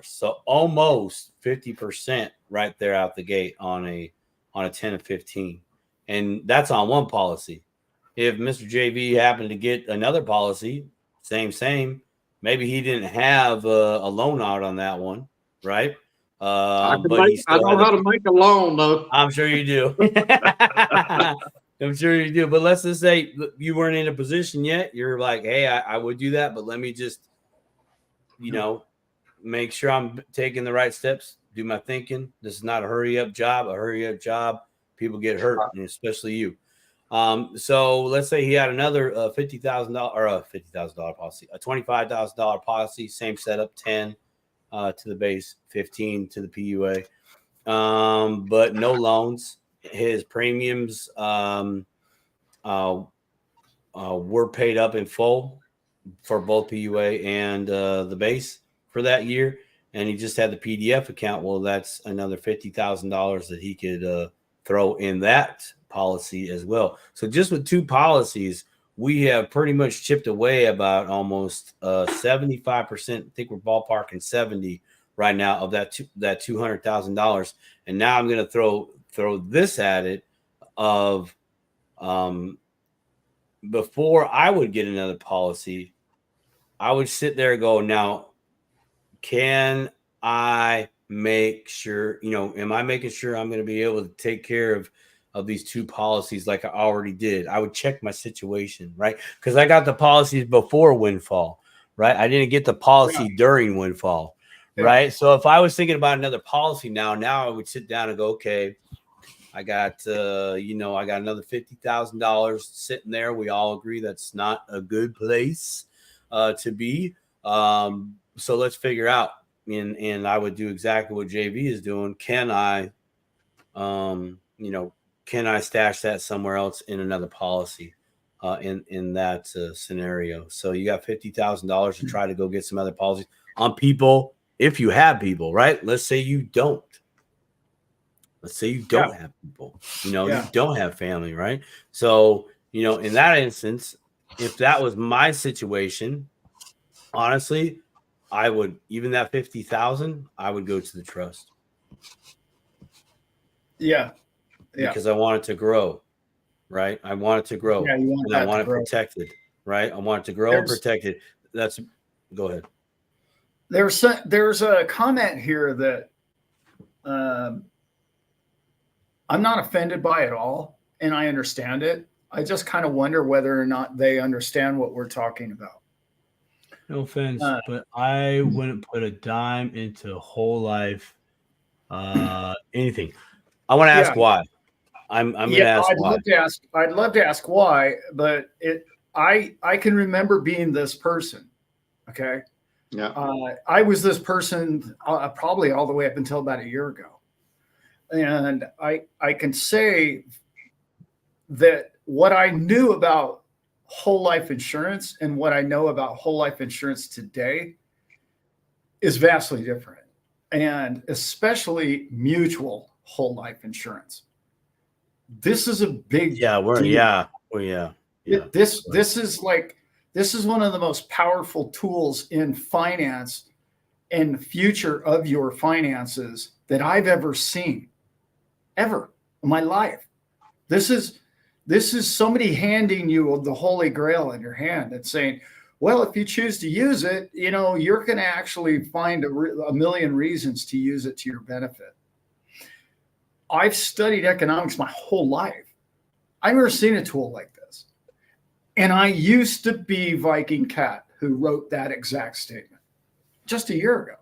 So almost 50% right there out the gate on a 10 and 15. And that's on one policy. If Mr. JV happened to get another policy, same, maybe he didn't have a loan out on that one, right? I know how to make a loan, though. I'm sure you do. I'm sure you do. But let's just say you weren't in a position yet. You're like, hey, I would do that, but let me just, make sure I'm taking the right steps, do my thinking. This is not a hurry-up job. A hurry-up job, people get hurt, and especially you. So let's say he had another $50,000 or a $50,000 policy, a $25,000 policy, same setup, 10 to the base, 15 to the PUA, but no loans. His premiums were paid up in full for both PUA and the base for that year, and he just had the PDF account. Well, that's another $50,000 that he could throw in that policy as well. So just with 2 policies, we have pretty much chipped away about almost 75%. I think we're ballparking 70 right now of that $200,000. And now I'm going to throw this at it of before I would get another policy, I would sit there and go, now, can I make sure, am I making sure I'm going to be able to take care of these 2 policies like I already did? I would check my situation, right? Because I got the policies before windfall, right? I didn't get the policy during windfall, right? So if I was thinking about another policy now I would sit down and go, okay, I got, I got another $50,000 sitting there. We all agree that's not a good place to be. So let's figure out, and I would do exactly what JV is doing. Can I, can I stash that somewhere else in another policy in that scenario? So you got $50,000 to try to go get some other policies on people. If you have people, right? Let's say you don't. Let's say you don't have people, you don't have family, right? So, in that instance, if that was my situation, honestly, I would, even that 50,000, I would go to the trust. Yeah. Because I want it to grow. right? I want it to grow, Yeah, you want and I that want to it grow. protected, right? I want it to grow and There's protected. That's go ahead. there's a comment here that um, I'm not offended by at all, and I understand it. I just kind of wonder whether or not they understand what we're talking about. No offense, Uh, but I wouldn't put a dime into whole life anything. I want to yeah, ask why. I'm going yeah. to ask why. I'd love to ask why, but I can remember being this person. Okay, Yeah. I was this person probably all the way up until about a year ago, and I can say that what I knew about whole life insurance and what I know about whole life insurance today is vastly different, and especially mutual whole life insurance. This is a big Yeah, deal. yeah. This is one of the most powerful tools in finance and the future of your finances that I've ever seen, ever in my life. This is somebody handing you the holy grail in your hand and saying, well, if you choose to use it, you're going to actually find a million reasons to use it to your benefit. I've studied economics my whole life. I've never seen a tool like this. And I used to be Viking Cat, who wrote that exact statement just a year ago.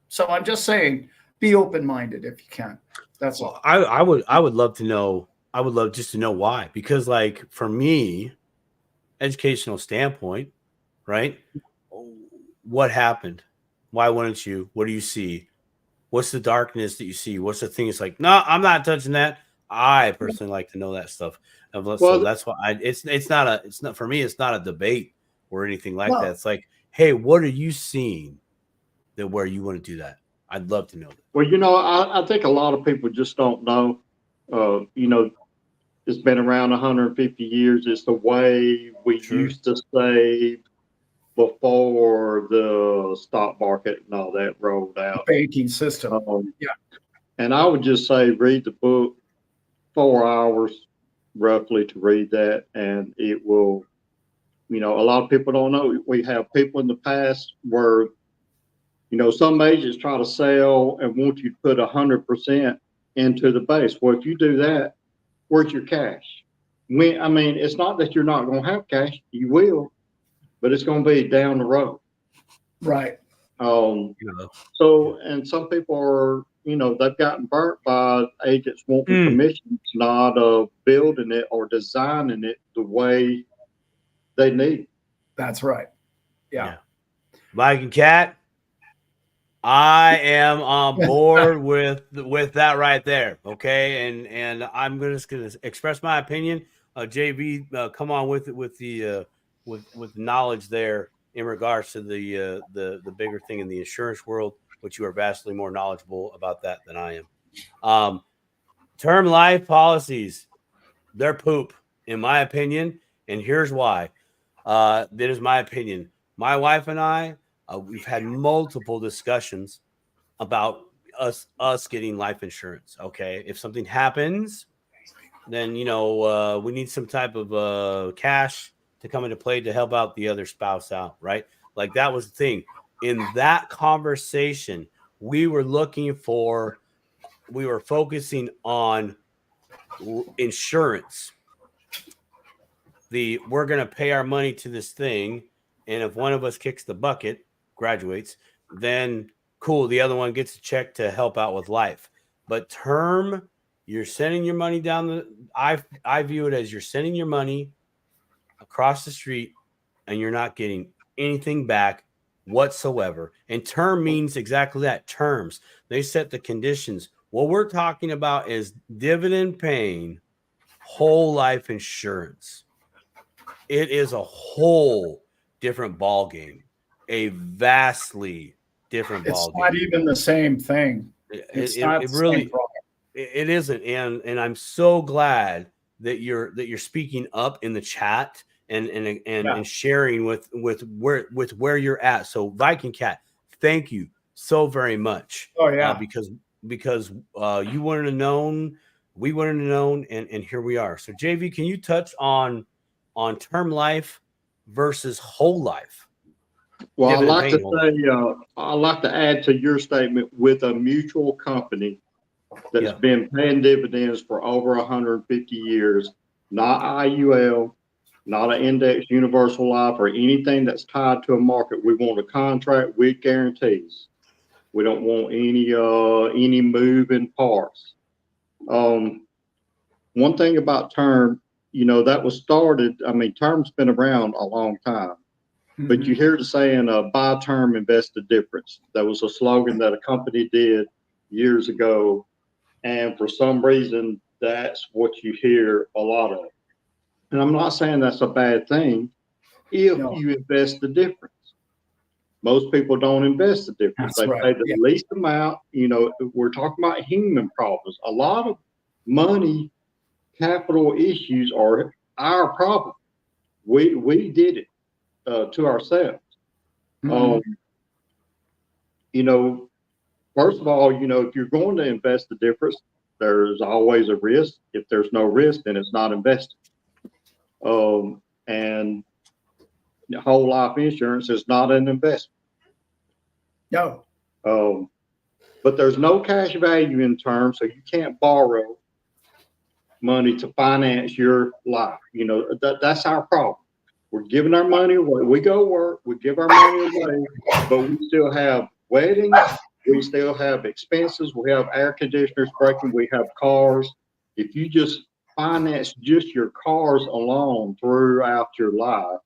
So I'm just saying, be open-minded if you can. That's all. I would love to know. I would love just to know why, because like for me, educational standpoint, right? What happened? Why wouldn't you? What do you see? What's the darkness that you see? What's the thing? It's like, no, I'm not touching that. I personally like to know that stuff. So Well, that's why it's not for me. It's not a debate or anything like that. No, It's like, hey, what are you seeing that where you want to do that? I'd love to know that. well, I think a lot of people just don't know. It's been around 150 years. It's the way we Sure. used to save before the stock market and all that rolled out. banking system. Yeah. And I would just say read the book, 4 hours roughly to read that, and it will. A lot of people don't know. We have people in the past where some agents try to sell and want you to put 100% into the base. Well, if you do that, where's your cash? It's not that you're not going to have cash. You will, but it's going to be down the road. Right. So, and some people are, they've gotten burnt by agents wanting commissions, not building it or designing it the way they need. That's right. Yeah. Viking Cat, I am on board with that right there. Okay, and I'm just gonna express my opinion. JV, come on with the with knowledge there in regards to the bigger thing in the insurance world, which you are vastly more knowledgeable about that than I am. Term life policies, they're poop, in my opinion, and here's why. That is my opinion. My wife and I, we've had multiple discussions about us getting life insurance. Okay, if something happens, then we need some type of cash to come into play to help out the other spouse out, right? Like that was the thing. In that conversation, we were focusing on insurance. We're going to pay our money to this thing, and if one of us kicks the bucket, graduates, then cool, the other one gets a check to help out with life. But term, you're sending your money down I view it as you're sending your money across the street and you're not getting anything back whatsoever. And term means exactly that, terms. They set the conditions. What we're talking about is dividend paying whole life insurance. It is a whole different ball game, a vastly different ball game. It's not even the same thing. It's not It the really, same product. it isn't. And I'm so glad that you're speaking up in the chat and sharing with where you're at. So Viking Cat, thank you so very much. Oh yeah. Because you wouldn't have known we wouldn't have known, and here we are. So JV, can you touch on term life versus whole life? Well, I'd Dividend like to paying whole life. say, I'd like to add to your statement with a mutual company that's Yeah. been paying dividends for over 150 years, not IUL, not an index universal life or anything that's tied to a market. We want a contract with guarantees. We don't want any moving parts. One thing about term, that was started. I mean, term's been around a long time, but you hear the saying, buy term, invest the difference. That was a slogan that a company did years ago. And for some reason, that's what you hear a lot of. And I'm not saying that's a bad thing if you invest the difference. Most people don't invest the difference. That's They right. pay the least amount. We're talking about human problems. A lot of money, capital issues are our problem. We did it to ourselves. First of all, if you're going to invest the difference, there's always a risk. If there's no risk, then it's not invested. And whole life insurance is not an investment. No. But there's no cash value in terms, so you can't borrow money to finance your life. That's our problem. We're giving our money away. We go work, we give our money away, but we still have weddings, we still have expenses, we have air conditioners breaking, we have cars. If you just finance just your cars alone throughout your life,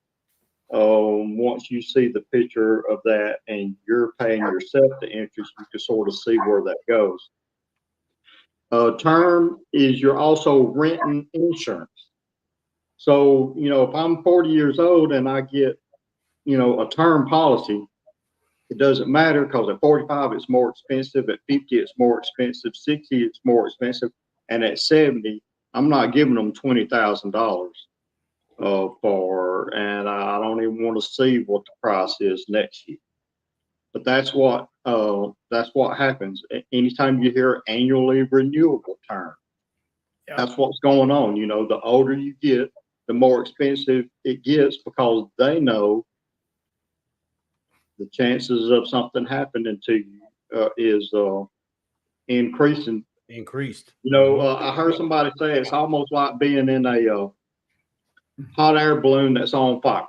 once you see the picture of that and you're paying yourself the interest, you can sort of see where that goes. Term is you're also renting insurance. So, if I'm 40 years old and I get, a term policy, it doesn't matter because at 45, it's more expensive. At 50, it's more expensive. 60, it's more expensive. And at 70, I'm not giving them $20,000 and I don't even want to see what the price is next year. But that's what happens. Anytime you hear annually renewable term, that's what's going on. The older you get, the more expensive it gets because they know the chances of something happening to you is increasing. Increased. I heard somebody say it's almost like being in a hot air balloon that's on fire.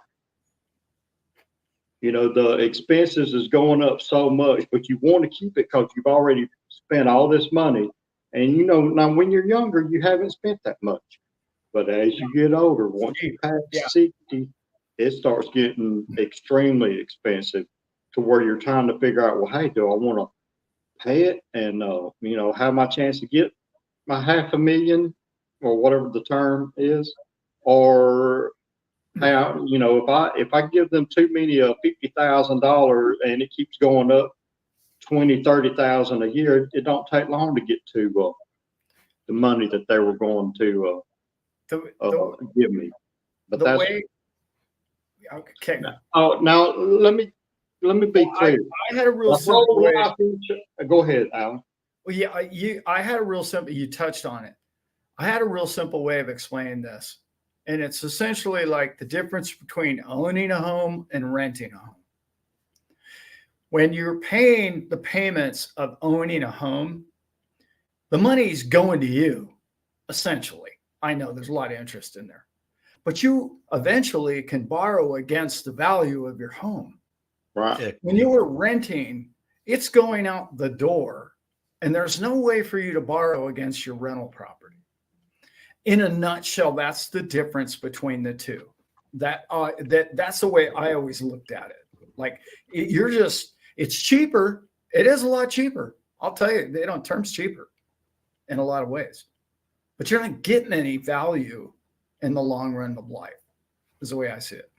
The expenses is going up so much, but you want to keep it because you've already spent all this money. And now when you're younger, you haven't spent that much. But as you get older, once you pass 60, it starts getting extremely expensive to where you're trying to figure out, well, hey, do I want to pay it and, have my chance to get my $500,000 or whatever the term is? Or, if I give them too many of $50,000 and it keeps going up 20, 30,000 a year, it don't take long to get to the money that they were going to give me. But that's okay. Now let me be clear. I had a real simple way. Go ahead, Allan. Well, I had a real simple. You touched on it. I had a real simple way of explaining this, and it's essentially like the difference between owning a home and renting a home. When you're paying the payments of owning a home, the money's going to you, essentially. I know there's a lot of interest in there, but you eventually can borrow against the value of your home. Right. When you were renting, it's going out the door, and there's no way for you to borrow against your rental property. In a nutshell, that's the difference between the two. That's the way I always looked at it. Like it's cheaper. It is a lot cheaper. I'll tell you, term's cheaper in a lot of ways, but you're not getting any value in the long run of life, is the way I see it.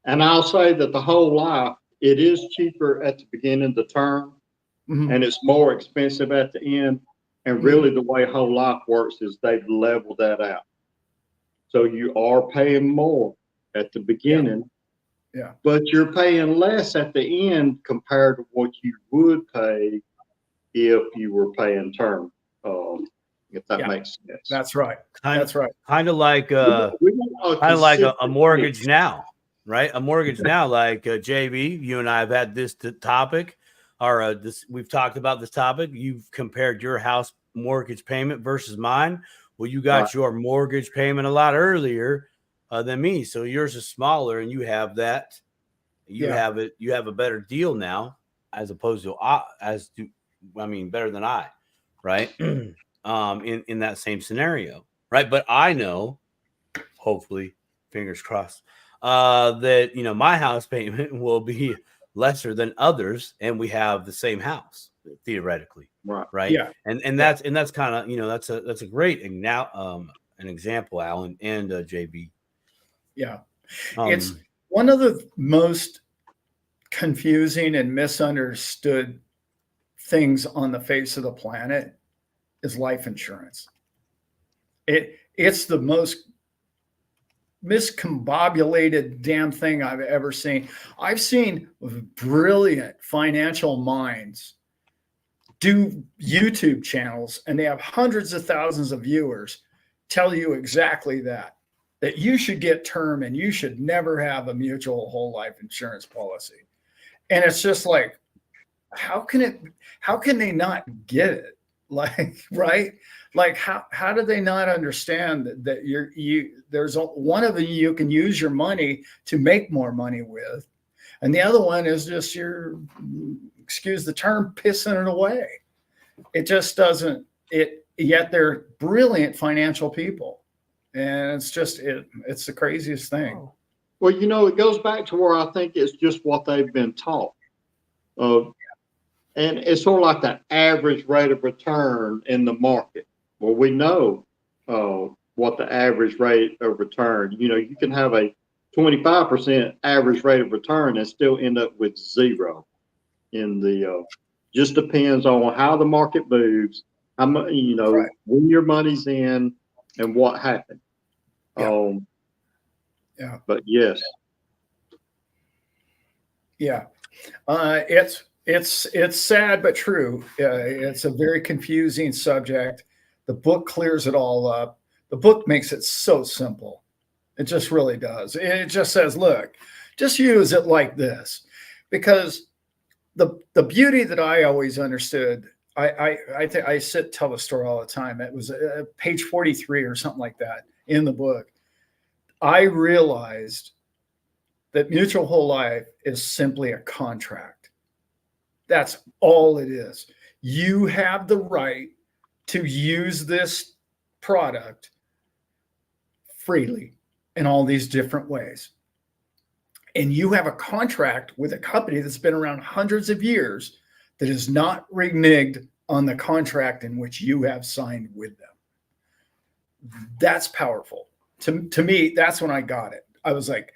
And I'll say that the whole life, it is cheaper at the beginning of the term, and it's more expensive at the end. And really the way whole life works is they've leveled that out. So you are paying more at the beginning, but you're paying less at the end compared to what you would pay if you were paying term. if that Yeah. makes sense. That's right. Kind That's right. of like a mortgage now, right? A mortgage now, like JB, you and I have had this topic, or we've talked about this topic. You've compared your house mortgage payment versus mine. Well, you got your mortgage payment a lot earlier than me, so yours is smaller, and you have that. You have it. You have a better deal now, as opposed to better than I, right? in that same scenario, right? But I know, hopefully, fingers crossed, that my house payment will be lesser than others, and we have the same house theoretically, right? Yeah, and that's kind of that's a great an example, Allan and JB. Yeah, it's one of the most confusing and misunderstood things on the face of the planet is life insurance. It's the most miscombobulated damn thing I've ever seen. I've seen brilliant financial minds do YouTube channels, and they have hundreds of thousands of viewers, tell you exactly that you should get term and you should never have a mutual whole life insurance policy. And it's just like, how can they not get it? Like, right? Like, how do they not understand that there's one of them you can use your money to make more money with, and the other one is just excuse the term, pissing it away. It just doesn't. Yet they're brilliant financial people, and it's the craziest thing. Well, it goes back to where I think it's just what they've been taught. And it's sort of like the average rate of return in the market. Well, we know what the average rate of return. You can have a 25% average rate of return and still end up with zero. Just depends on how the market moves, how much, when your money's in and what happened. Yeah. But yes. Yeah. It's sad but true. It's a very confusing subject. The book clears it all up. The book makes it so simple. It just really does. It just says, look, just use it like this. Because the beauty that I always understood, I tell the story all the time. It was page 43 or something like that in the book. I realized that mutual whole life is simply a contract. That's all it is. You have the right to use this product freely in all these different ways. And you have a contract with a company that's been around hundreds of years that is not reneged on the contract in which you have signed with them. That's powerful. To me, that's when I got it. I was like,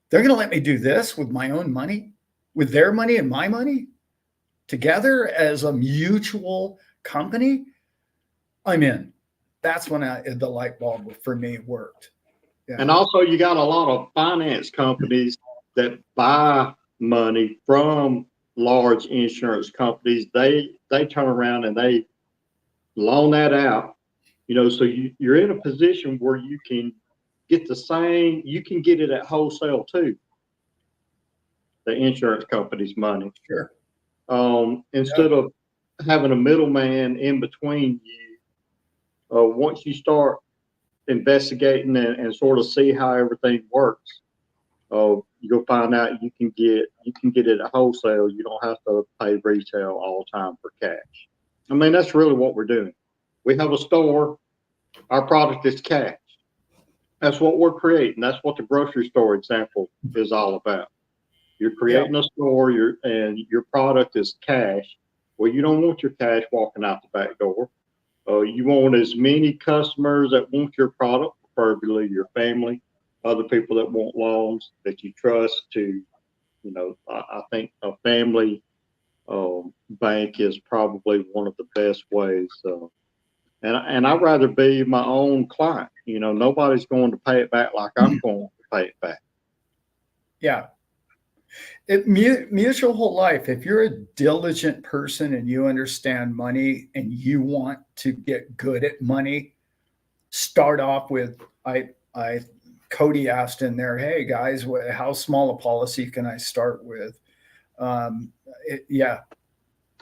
they're going to let me do this with my own money, with their money and my money together as a mutual company? I'm in. That's when the light bulb for me worked. Yeah. And also you got a lot of finance companies that buy money from large insurance companies. They turn around and they loan that out, so you're in a position where you can get you can get it at wholesale too. The insurance company's money. Sure. Instead of having a middleman in between you, once you start investigating and sort of see how everything works, you'll find out you can get it at wholesale. You don't have to pay retail all the time for cash. I mean, that's really what we're doing. We have a store. Our product is cash. That's what we're creating. That's what the grocery store example is all about. You're creating a store, and your product is cash. Well, you don't want your cash walking out the back door. You want as many customers that want your product, preferably your family, other people that want loans that you trust to, I think a family bank is probably one of the best ways. And I'd rather be my own client. Nobody's going to pay it back like I'm going to pay it back. Yeah. Mutual whole life. If you're a diligent person and you understand money and you want to get good at money, start off with I Cody asked in there, hey guys, how small a policy can I start with? Yeah,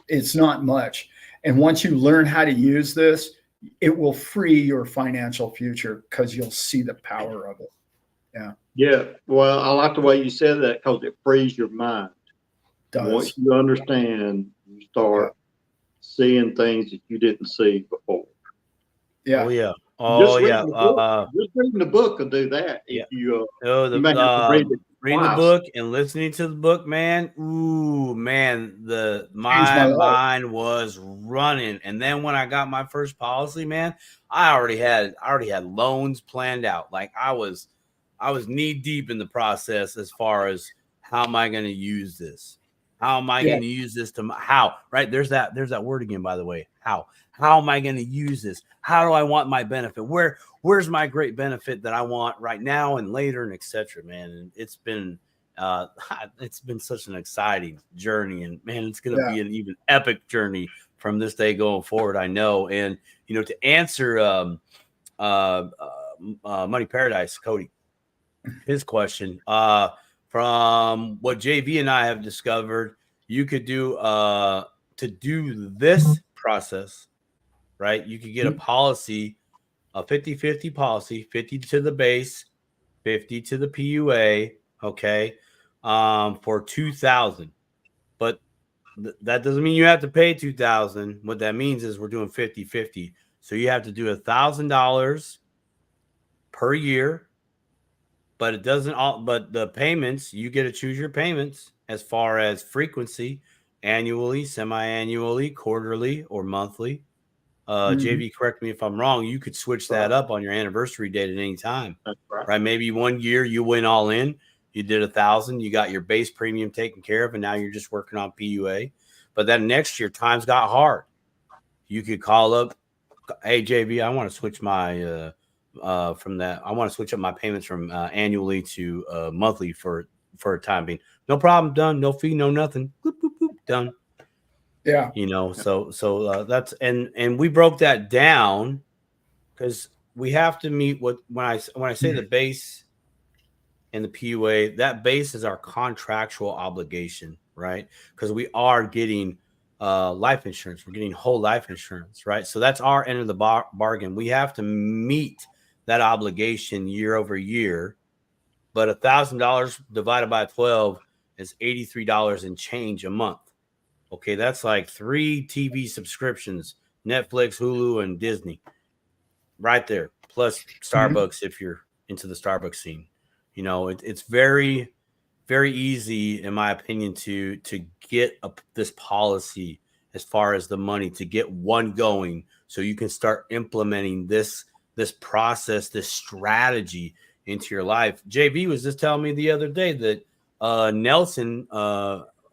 it's not much. And once you learn how to use this, it will free your financial future because you'll see the power of it. Yeah. Yeah. Well, I like the way you said that because it frees your mind. Once you understand, you start seeing things that you didn't see before. Yeah. Oh yeah. Oh yeah. Just reading the book will do that. If you you may have to read it reading the book and listening to the book, man. Ooh, man, my mind was running. And then when I got my first policy, man, I already had loans planned out. Like I was knee deep in the process as far as how am I going to use this? How am I going to use this right? There's that word again, by the way. How am I going to use this? How do I want my benefit? Where's my great benefit that I want right now and later and etc. Man, and it's been such an exciting journey, and man, it's going to be an even epic journey from this day going forward. I know, and to answer Money Paradise, Cody, his question, from what JV and I have discovered, you could do to do this process, right? You could get a policy, a 50-50 policy, 50 to the base, 50 to the PUA, okay, for $2,000. But that doesn't mean you have to pay $2,000. What that means is we're doing 50-50. So you have to do $1,000 per year. But it doesn't but the payments, you get to choose your payments as far as frequency, annually, semi-annually, quarterly, or monthly. JV, correct me if I'm wrong. You could switch that up on your anniversary date at any time. That's right? Maybe one year you went all in, you did 1,000, you got your base premium taken care of, and now you're just working on PUA. But then next year, times got hard. You could call up, hey JV, I want to switch my from that. I want to switch up my payments from annually to monthly for a time being. No problem, done. No fee, no nothing. Boop, boop, boop, done. Yeah. So that's and we broke that down because we have to meet what when I say the base and the PUA, that base is our contractual obligation, right? Because we are getting life insurance, we're getting whole life insurance, right? So that's our end of the bargain. We have to meet that obligation year over year, but $1,000 divided by 12 is $83 and change a month. Okay, that's like 3 TV subscriptions: Netflix, Hulu, and Disney, right there. Plus Starbucks if you're into the Starbucks scene. It's very, very easy, in my opinion, to get this policy as far as the money, to get one going, so you can start implementing this process, this strategy into your life. JV was just telling me the other day that Nelson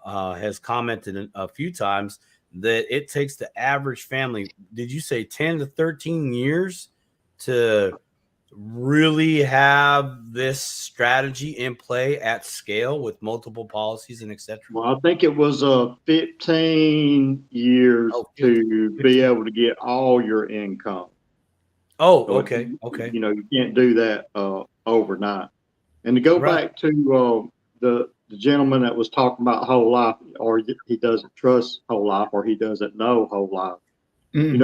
has commented a few times that it takes the average family, did you say 10 to 13 years to really have this strategy in play at scale with multiple policies and etc.? Well, I think it was 15 years to be able to get all your income. Oh, okay. You can't do that overnight. And to go back to the gentleman that was talking about whole life, or he doesn't trust whole life, or he doesn't know whole life. If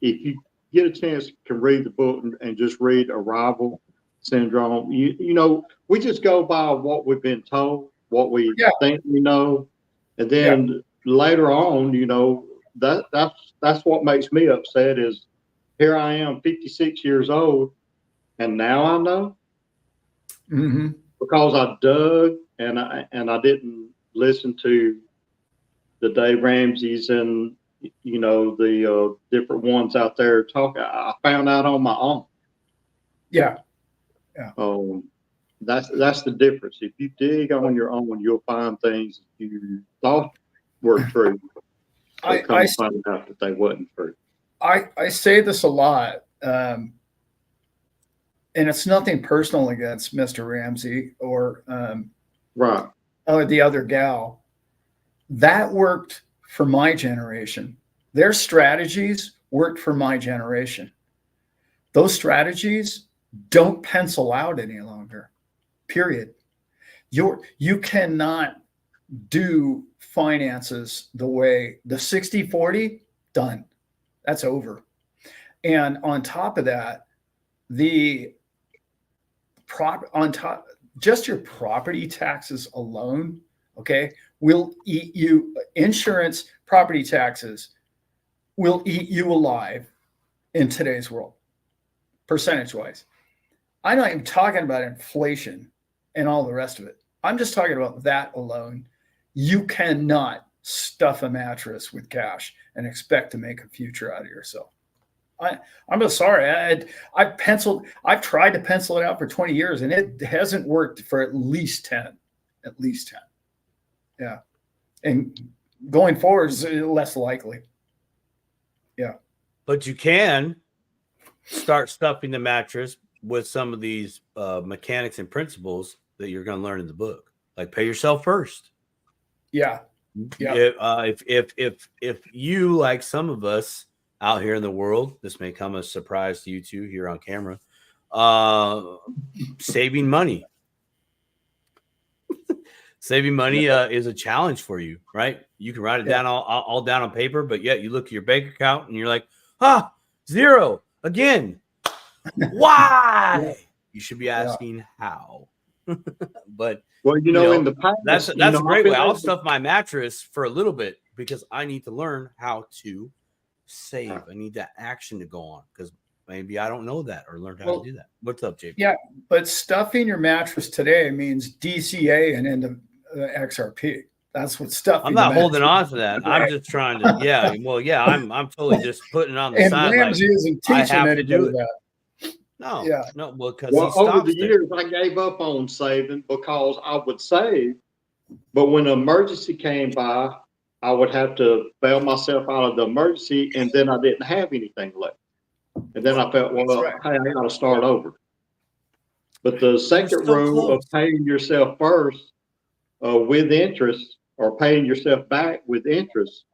you get a chance, you can read the book and just read Arrival Syndrome. We just go by what we've been told, what we think we know, and then later on, that's what makes me upset. Is here I am, 56 years old, and now I know because I dug and I didn't listen to the Dave Ramsey's and the different ones out there talking. I found out on my own. Yeah. That's the difference. If you dig on your own, you'll find things that you thought were true. I find out that they wasn't true. I say this a lot, and it's nothing personal against Mr. Ramsey or Right. The other gal, that worked for my generation. Their strategies worked for my generation. Those strategies don't pencil out any longer, period. You cannot do finances the way the 60-40 done. That's over. And on top of that, just your property taxes alone, okay, will eat you. Insurance, property taxes will eat you alive in today's world, percentage wise. I'm not even talking about inflation and all the rest of it. I'm just talking about that alone. You cannot stuff a mattress with cash and expect to make a future out of yourself. I'm just sorry. I've tried to pencil it out for 20 years and it hasn't worked for at least 10. At least 10. Yeah. And going forward is less likely. Yeah. But you can start stuffing the mattress with some of these mechanics and principles that you're going to learn in the book. Like pay yourself first. Yeah. Yeah. If you, like some of us out here in the world, this may come as a surprise to you too here on camera, saving money. Saving money is a challenge for you, right? You can write it down all down on paper, but yet you look at your bank account and you're like, zero again. Why? You should be asking how. But well, you know, in the past, that's a great way. I'll stuff my mattress for a little bit because I need to learn how to save. I need that action to go on because maybe I don't know that or learned how to do that. What's up, JP? Yeah, but stuffing your mattress today means DCA and into XRP. That's what stuffing. I'm not holding on to that. I'm just trying to. Yeah, well, yeah, I'm totally just putting it on the side. Ramsey isn't teaching anybody that. No, yeah, no, because over the years I gave up on saving because I would save, but when an emergency came by, I would have to bail myself out of the emergency, and then I didn't have anything left. And then I felt, well, hey, I got to start over. But the second rule of paying yourself first with interest, or paying yourself back with interest,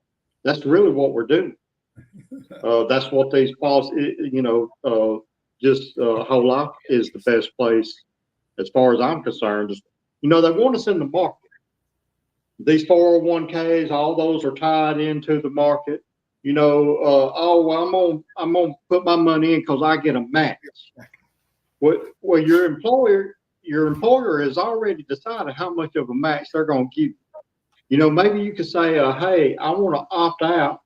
that's really what we're doing. That's what these false, whole life is the best place as far as I'm concerned. You know, they want us in the market. These 401ks, all those are tied into the market. You know, I'm gonna put my money in because I get a match. Well, your employer has already decided how much of a match they're going to give you. You know, maybe you could say, hey, I want to opt out.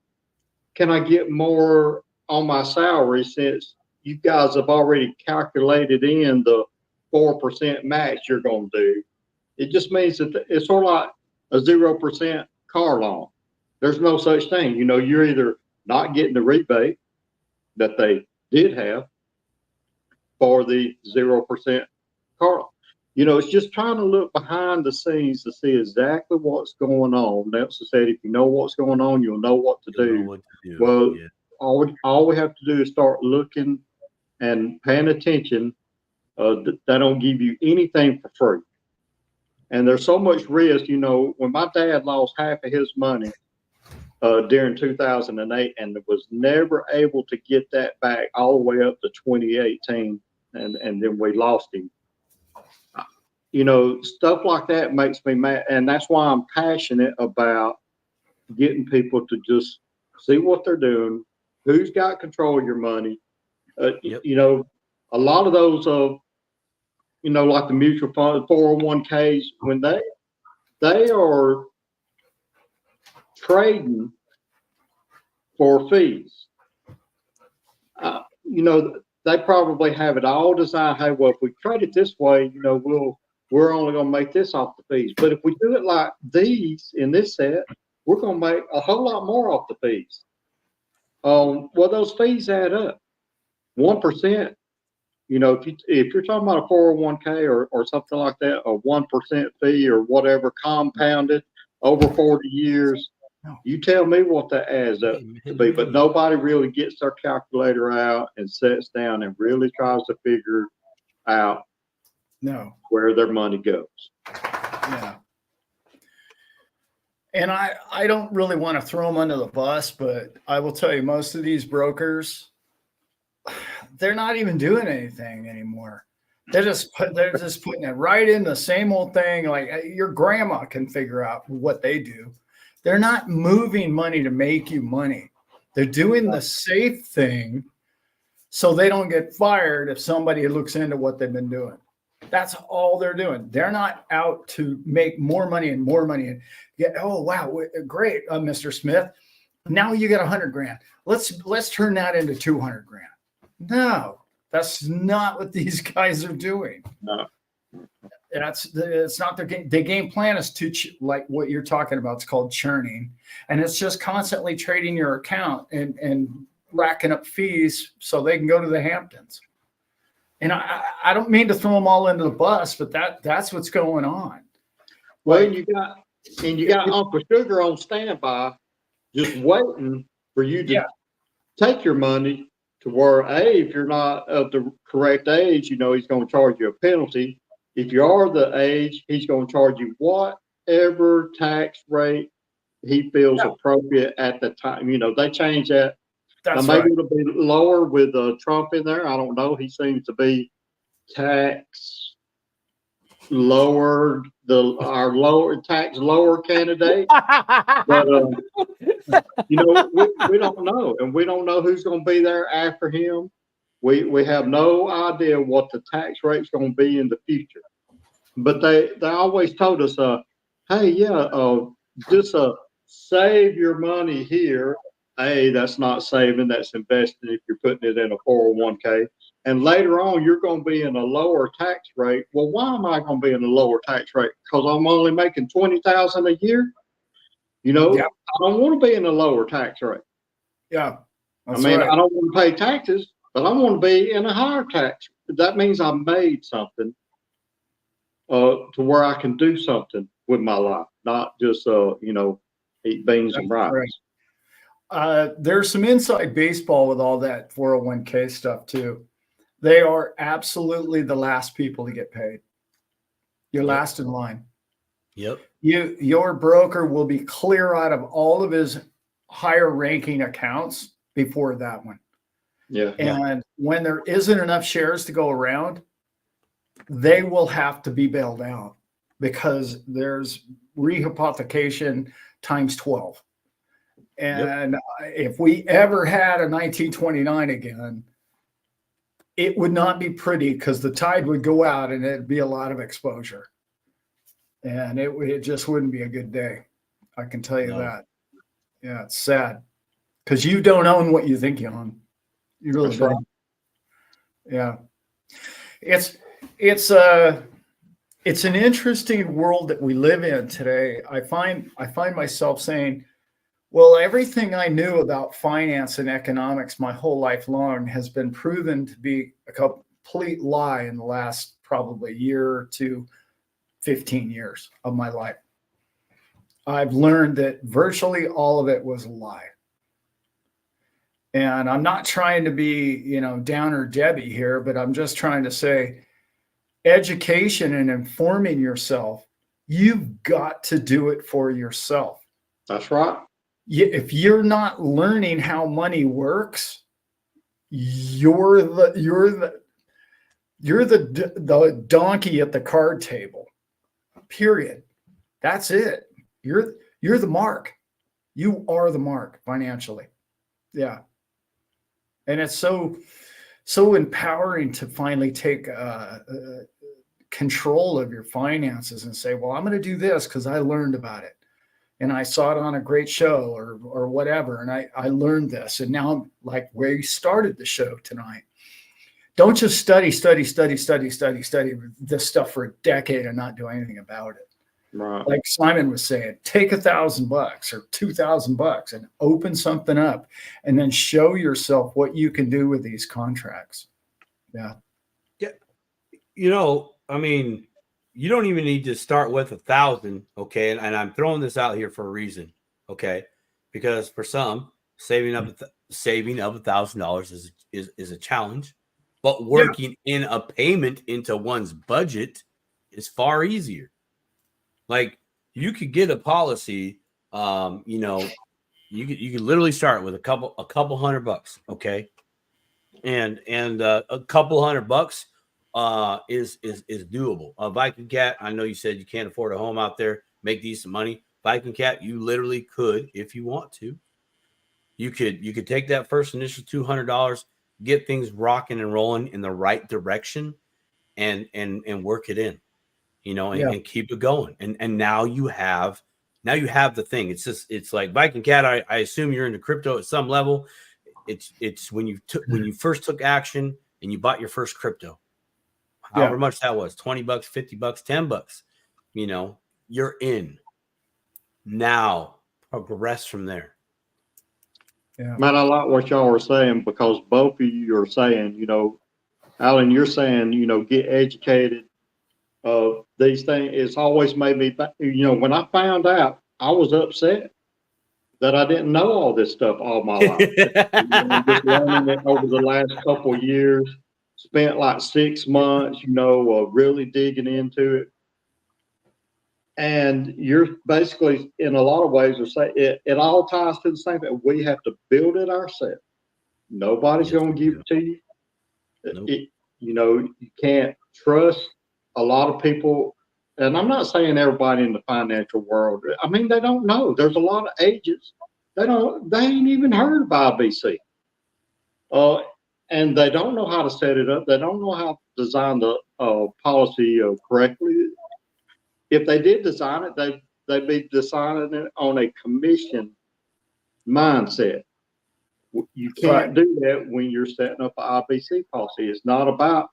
Can I get more on my salary since you guys have already calculated in the 4% match you're going to do? It just means that it's sort of like a 0% car loan. There's no such thing. You know, you're either not getting the rebate that they did have for the 0% car loan. You know, it's just trying to look behind the scenes to see exactly what's going on. Nelson said, if you know what's going on, you'll know what to do. Well, all we have to do is start looking and paying attention. They don't give you anything for free. And there's so much risk. You know, when my dad lost half of his money during 2008 and was never able to get that back all the way up to 2018, and then we lost him. You know, stuff like that makes me mad. And that's why I'm passionate about getting people to just see what they're doing, who's got control of your money. You know, a lot of those, you know, like the mutual fund, 401ks, when they are trading for fees, you know, they probably have it all designed. Hey, well, if we trade it this way, you know, we're only going to make this off the fees. But if we do it like these in this set, we're going to make a whole lot more off the fees. Well, those fees add up. 1%, you know, if you're talking about a 401k or something like that, a 1% fee or whatever compounded over 40 years, you tell me what that adds up to be. But nobody really gets their calculator out and sits down and really tries to figure out where their money goes. Yeah. And I don't really want to throw them under the bus, but I will tell you, most of these brokers, they're not even doing anything anymore. They're just putting it right in the same old thing. Like your grandma can figure out what they do. They're not moving money to make you money. They're doing the safe thing so they don't get fired if somebody looks into what they've been doing. That's all they're doing. They're not out to make more money and more money and get, oh, wow, great, Mr. Smith. Now you get 100 grand. Let's turn that into 200 grand. No, that's not what these guys are doing. No. It's not their game. The game plan is to like what you're talking about. It's called churning, and it's just constantly trading your account and racking up fees so they can go to the Hamptons. And I don't mean to throw them all into the bus, but that's what's going on. Well, you got Uncle Sugar on standby, just waiting for you to take your money to where, if you're not of the correct age, he's going to charge you a penalty. If you are the age, he's going to charge you whatever tax rate he feels appropriate at the time. They change that. That's maybe right. it'll be lower with Trump in there. I don't know. He seems to be tax lower, our lower tax lower candidate. But we don't know, and we don't know who's going to be there after him. We have no idea what the tax rate's going to be in the future. But they always told us, hey, just save your money here. That's not saving, that's investing if you're putting it in a 401k. And later on, you're going to be in a lower tax rate. Well, why am I going to be in a lower tax rate? Because I'm only making $20,000 a year. I don't want to be in a lower tax rate. Yeah. I don't want to pay taxes, but I want to be in a higher tax. That means I made something to where I can do something with my life, not just eat beans and rice. Right. There's some inside baseball with all that 401k stuff too. They are absolutely the last people to get paid. You're last in line. Yep. Your broker will be clear out of all of his higher ranking accounts before that one. Yeah. And when there isn't enough shares to go around, they will have to be bailed out because there's rehypothecation times 12. And if we ever had a 1929 again, it would not be pretty because the tide would go out and it'd be a lot of exposure. And it just wouldn't be a good day. I can tell you that. Yeah, it's sad because you don't own what you think you own. You really don't. Right. Yeah. It's an interesting world that we live in today. I find myself saying, well, everything I knew about finance and economics my whole life long has been proven to be a complete lie in the last probably year to 15 years of my life. I've learned that virtually all of it was a lie. And I'm not trying to be, downer Debbie here, but I'm just trying to say education and informing yourself, you've got to do it for yourself. That's right. If you're not learning how money works, you're the donkey at the card table. Period. That's it. You're the mark. You are the mark financially. Yeah. And it's so empowering to finally take control of your finances and say, well, I'm going to do this because I learned about it. And I saw it on a great show or whatever. And I learned this. And now I'm like where you started the show tonight. Don't just study this stuff for a decade and not do anything about it. Right. Like Simon was saying, take $1,000 or $2,000 and open something up and then show yourself what you can do with these contracts. Yeah. Yeah. I mean, you don't even need to start with 1,000. Okay. And I'm throwing this out here for a reason. Okay. Because for some, saving up $1,000 is a challenge, but working in a payment into one's budget is far easier. Like you could get a policy You know, you could literally start with a couple $100, okay, and a couple $100 is doable. Viking Cat, I know you said you can't afford a home out there, make decent money. Viking Cat, you literally could, if you want to. You could take that first initial $200, get things rocking and rolling in the right direction, and work it in, you know, and keep it going. And now you have the thing. It's like Viking Cat. I assume you're into crypto at some level. It's when you first took action and you bought your first crypto, however much that was, $20, $50, $10, you know, you're in. Now progress from there. Yeah. Man, I like what y'all are saying, because both of you are saying, you know, Allan, you're saying, you know, get educated. These things, it's always made me, you know, when I found out, I was upset that I didn't know all this stuff all my life. You know, just learning it over the last couple of years, spent like 6 months, you know, really digging into it. And you're basically, in a lot of ways, are saying it all ties to the same thing. We have to build it ourselves. Nobody's going to give it to you. Nope. You know, you can't trust a lot of people. And I'm not saying everybody in the financial world. I mean, they don't know. There's a lot of agents. They ain't even heard of IBC. And they don't know how to set it up. They don't know how to design the policy correctly. If they did design it, they'd be designing it on a commission mindset. You can't do that when you're setting up an IBC policy. It's not about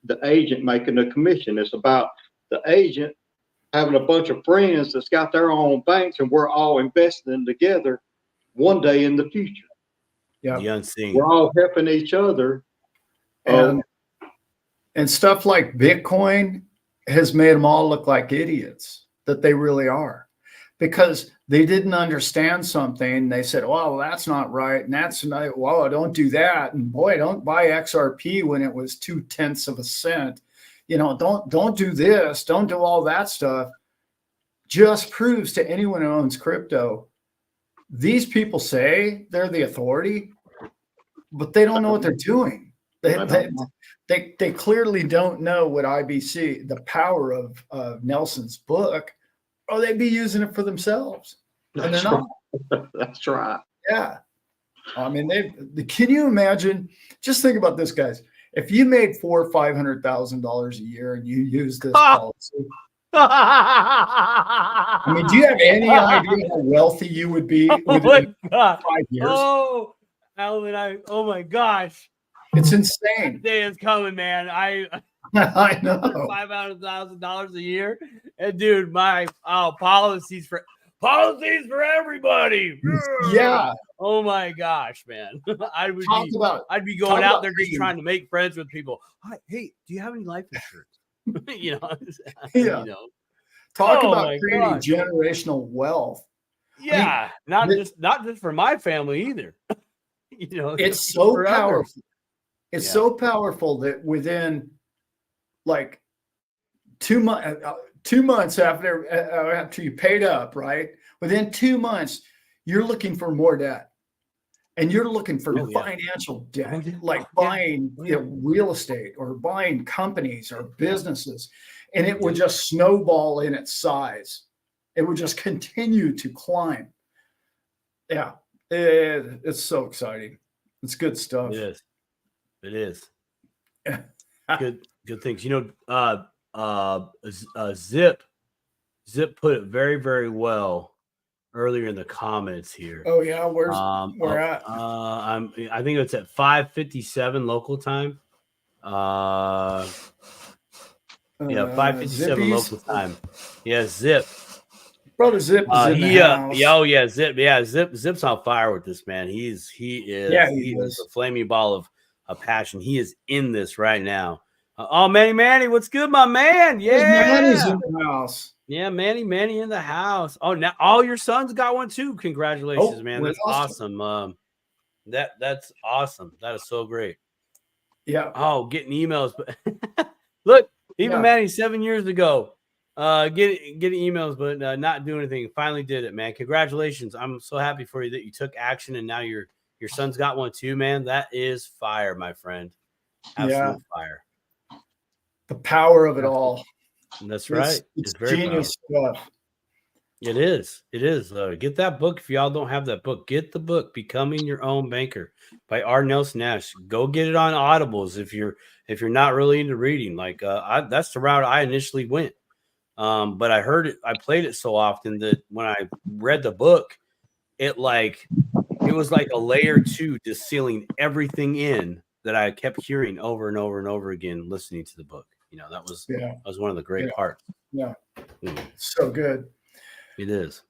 the agent making a commission. It's about the agent having a bunch of friends that's got their own banks, and we're all investing together one day in the future. Yeah, the unseen. We're all helping each other. And stuff like Bitcoin has made them all look like idiots, that they really are, because they didn't understand something. They said, well, that's not right. And that's not, well, don't do that. And boy, don't buy XRP when it was 0.2 of a cent. You know, don't do this. Don't do all that stuff. Just proves to anyone who owns crypto, these people say they're the authority, but they don't know what they're doing. They clearly don't know what IBC, the power of Nelson's book, or they'd be using it for themselves. And they're not. That's right. Yeah. I mean, can you imagine? Just think about this, guys. If you made $400,000 or $500,000 a year and you use this policy, I mean, do you have any idea how wealthy you would be within 5 years? Oh, Allan, oh my gosh. It's insane. That day is coming, man. I know. $500,000 a year. And dude, my policies for everybody. Yeah. Oh my gosh, man. I'd be going out there just trying to make friends with people. Hey, do you have any life insurance? You know, yeah. You know. Talk about creating generational wealth. Yeah, I mean, not just for my family either. You know, it's so powerful. Others. It's so powerful that within like 2 months after you paid up, right? Within 2 months, you're looking for more debt. And you're looking for financial debt, like buying real estate or buying companies or businesses. And it would just snowball in its size. It would just continue to climb. Yeah, it's so exciting. It's good stuff. It is. Good things. You know, Zip put it very, very well earlier in the comments here. Oh yeah, where at? I think it's at 5:57 local time. 5:57 local time. Yeah, Zip. Brother Zip is in the house. Zip. Yeah, Zip's on fire with this, man. He is a flaming ball of passion. He is in this right now. Manny, what's good, my man? Yeah, Manny's in the house. Yeah, Manny in the house. Oh, now all your sons got one too. Congratulations, man. That's awesome. That's awesome. That is so great. Yeah. Oh, getting emails. But look, even Manny 7 years ago, Getting emails, but not doing anything. Finally did it, man. Congratulations. I'm so happy for you that you took action and now your son's got one too, man. That is fire, my friend. Absolute fire. The power of it all. That's right. It's very genius stuff. It is. It is. Get that book. If y'all don't have that book, get the book, Becoming Your Own Banker by R. Nelson Nash. Go get it on Audibles if you're not really into reading. Like that's the route I initially went. But I played it so often that when I read the book, it was like a layer 2 just sealing everything in that I kept hearing over and over and over again, listening to the book. That was one of the great parts. Yeah. So good. It is.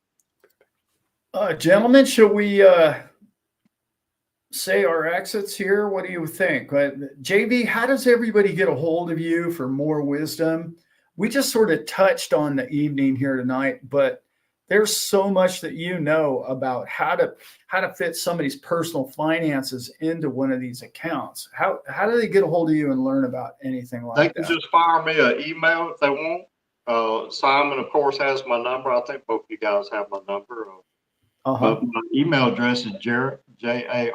Gentlemen, shall we say our exits here? What do you think? JB, how does everybody get a hold of you for more wisdom? We just sort of touched on the evening here tonight, but there's so much that about how to fit somebody's personal finances into one of these accounts. How do they get a hold of you and learn about anything like that? They can just fire me an email if they want. Simon, of course, has my number. I think both of you guys have my number. But my email address is Jarrett, JARRETT,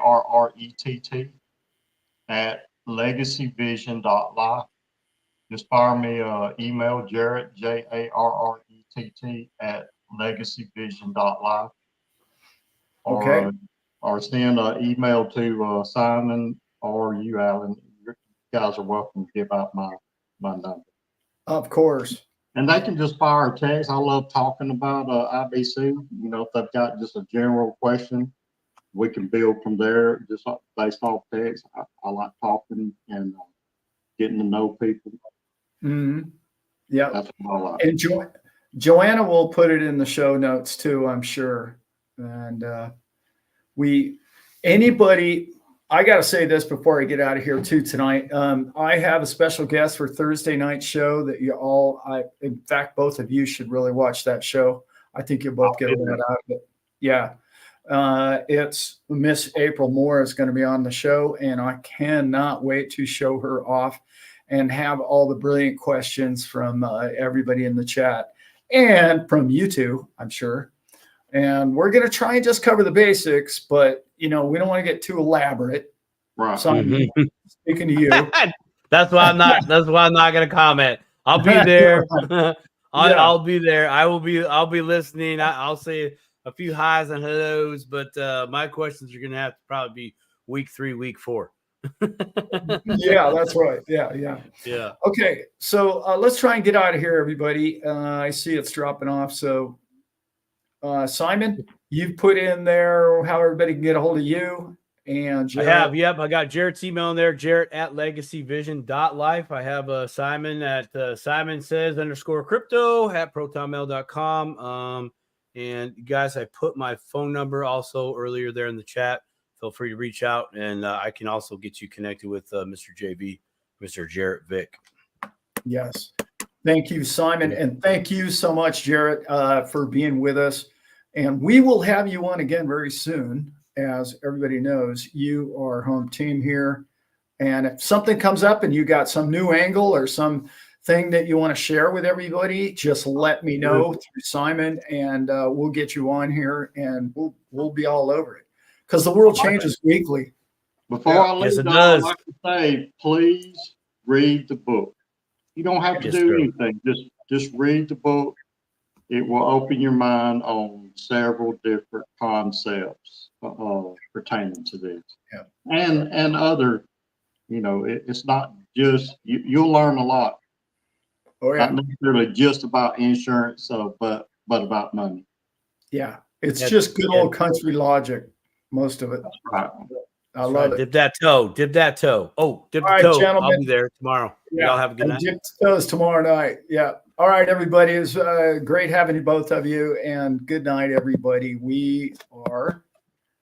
at legacyvision.life. Just fire me an email, Jarrett, JARRETT, at legacyvision.life. Okay. Or send an email to Simon or you, Allan. You guys are welcome to give out my number. Of course. And they can just fire a text. I love talking about IBC. If they've got just a general question, we can build from there just based off text. I like talking and getting to know people. Mm-hmm. Yeah. That's what I like. And Joanna will put it in the show notes too, I'm sure. And I got to say this before I get out of here too tonight. I have a special guest for Thursday night show that in fact, both of you should really watch that show. I think you'll both get a lot out of it. Yeah. It's Miss April Moore is going to be on the show, and I cannot wait to show her off and have all the brilliant questions from everybody in the chat and from you two, I'm sure. And we're going to try and just cover the basics, but we don't want to get too elaborate. Right. So I'm speaking to you. That's why I'm not going to comment. I'll be there. I'll be there. I'll be listening. I'll say a few highs and hellos, but my questions are going to have to probably be week 3, week 4. Yeah, that's right. Yeah. Okay, so let's try and get out of here, everybody. I see it's dropping off. So, Simon, you've put in there how everybody can get a hold of you. And Jarrett. I have, I got Jarrett's email in there, Jarrett at legacyvision.life. I have Simon at Simon Sez _crypto at protonmail.com. And guys, I put my phone number also earlier there in the chat. Feel free to reach out, and I can also get you connected with Mr. JB, Mr. Jarrett Vick. Yes. Thank you, Simon. And thank you so much, Jarrett, for being with us. And we will have you on again very soon. As everybody knows, you are home team here. And if something comes up and you got some new angle or some thing that you want to share with everybody, just let me know through Simon, and we'll get you on here, and we'll be all over it, because the world changes weekly. Before I leave, I'd like to say, please read the book. You don't have to do anything. Just read the book. It will open your mind on several different concepts pertaining to this. Yeah. And other, it's not just, you'll learn a lot. Oh, yeah. Not necessarily just about insurance, but about money. Yeah. It's just good old country logic, most of it. That's right. I love it. Dip that toe. Oh, dip the toe. Gentlemen. I'll be there tomorrow. Yeah. Y'all have a good night. Dip the toes tomorrow night. Yeah. All right, everybody. It's great having both of you, and good night, everybody. We are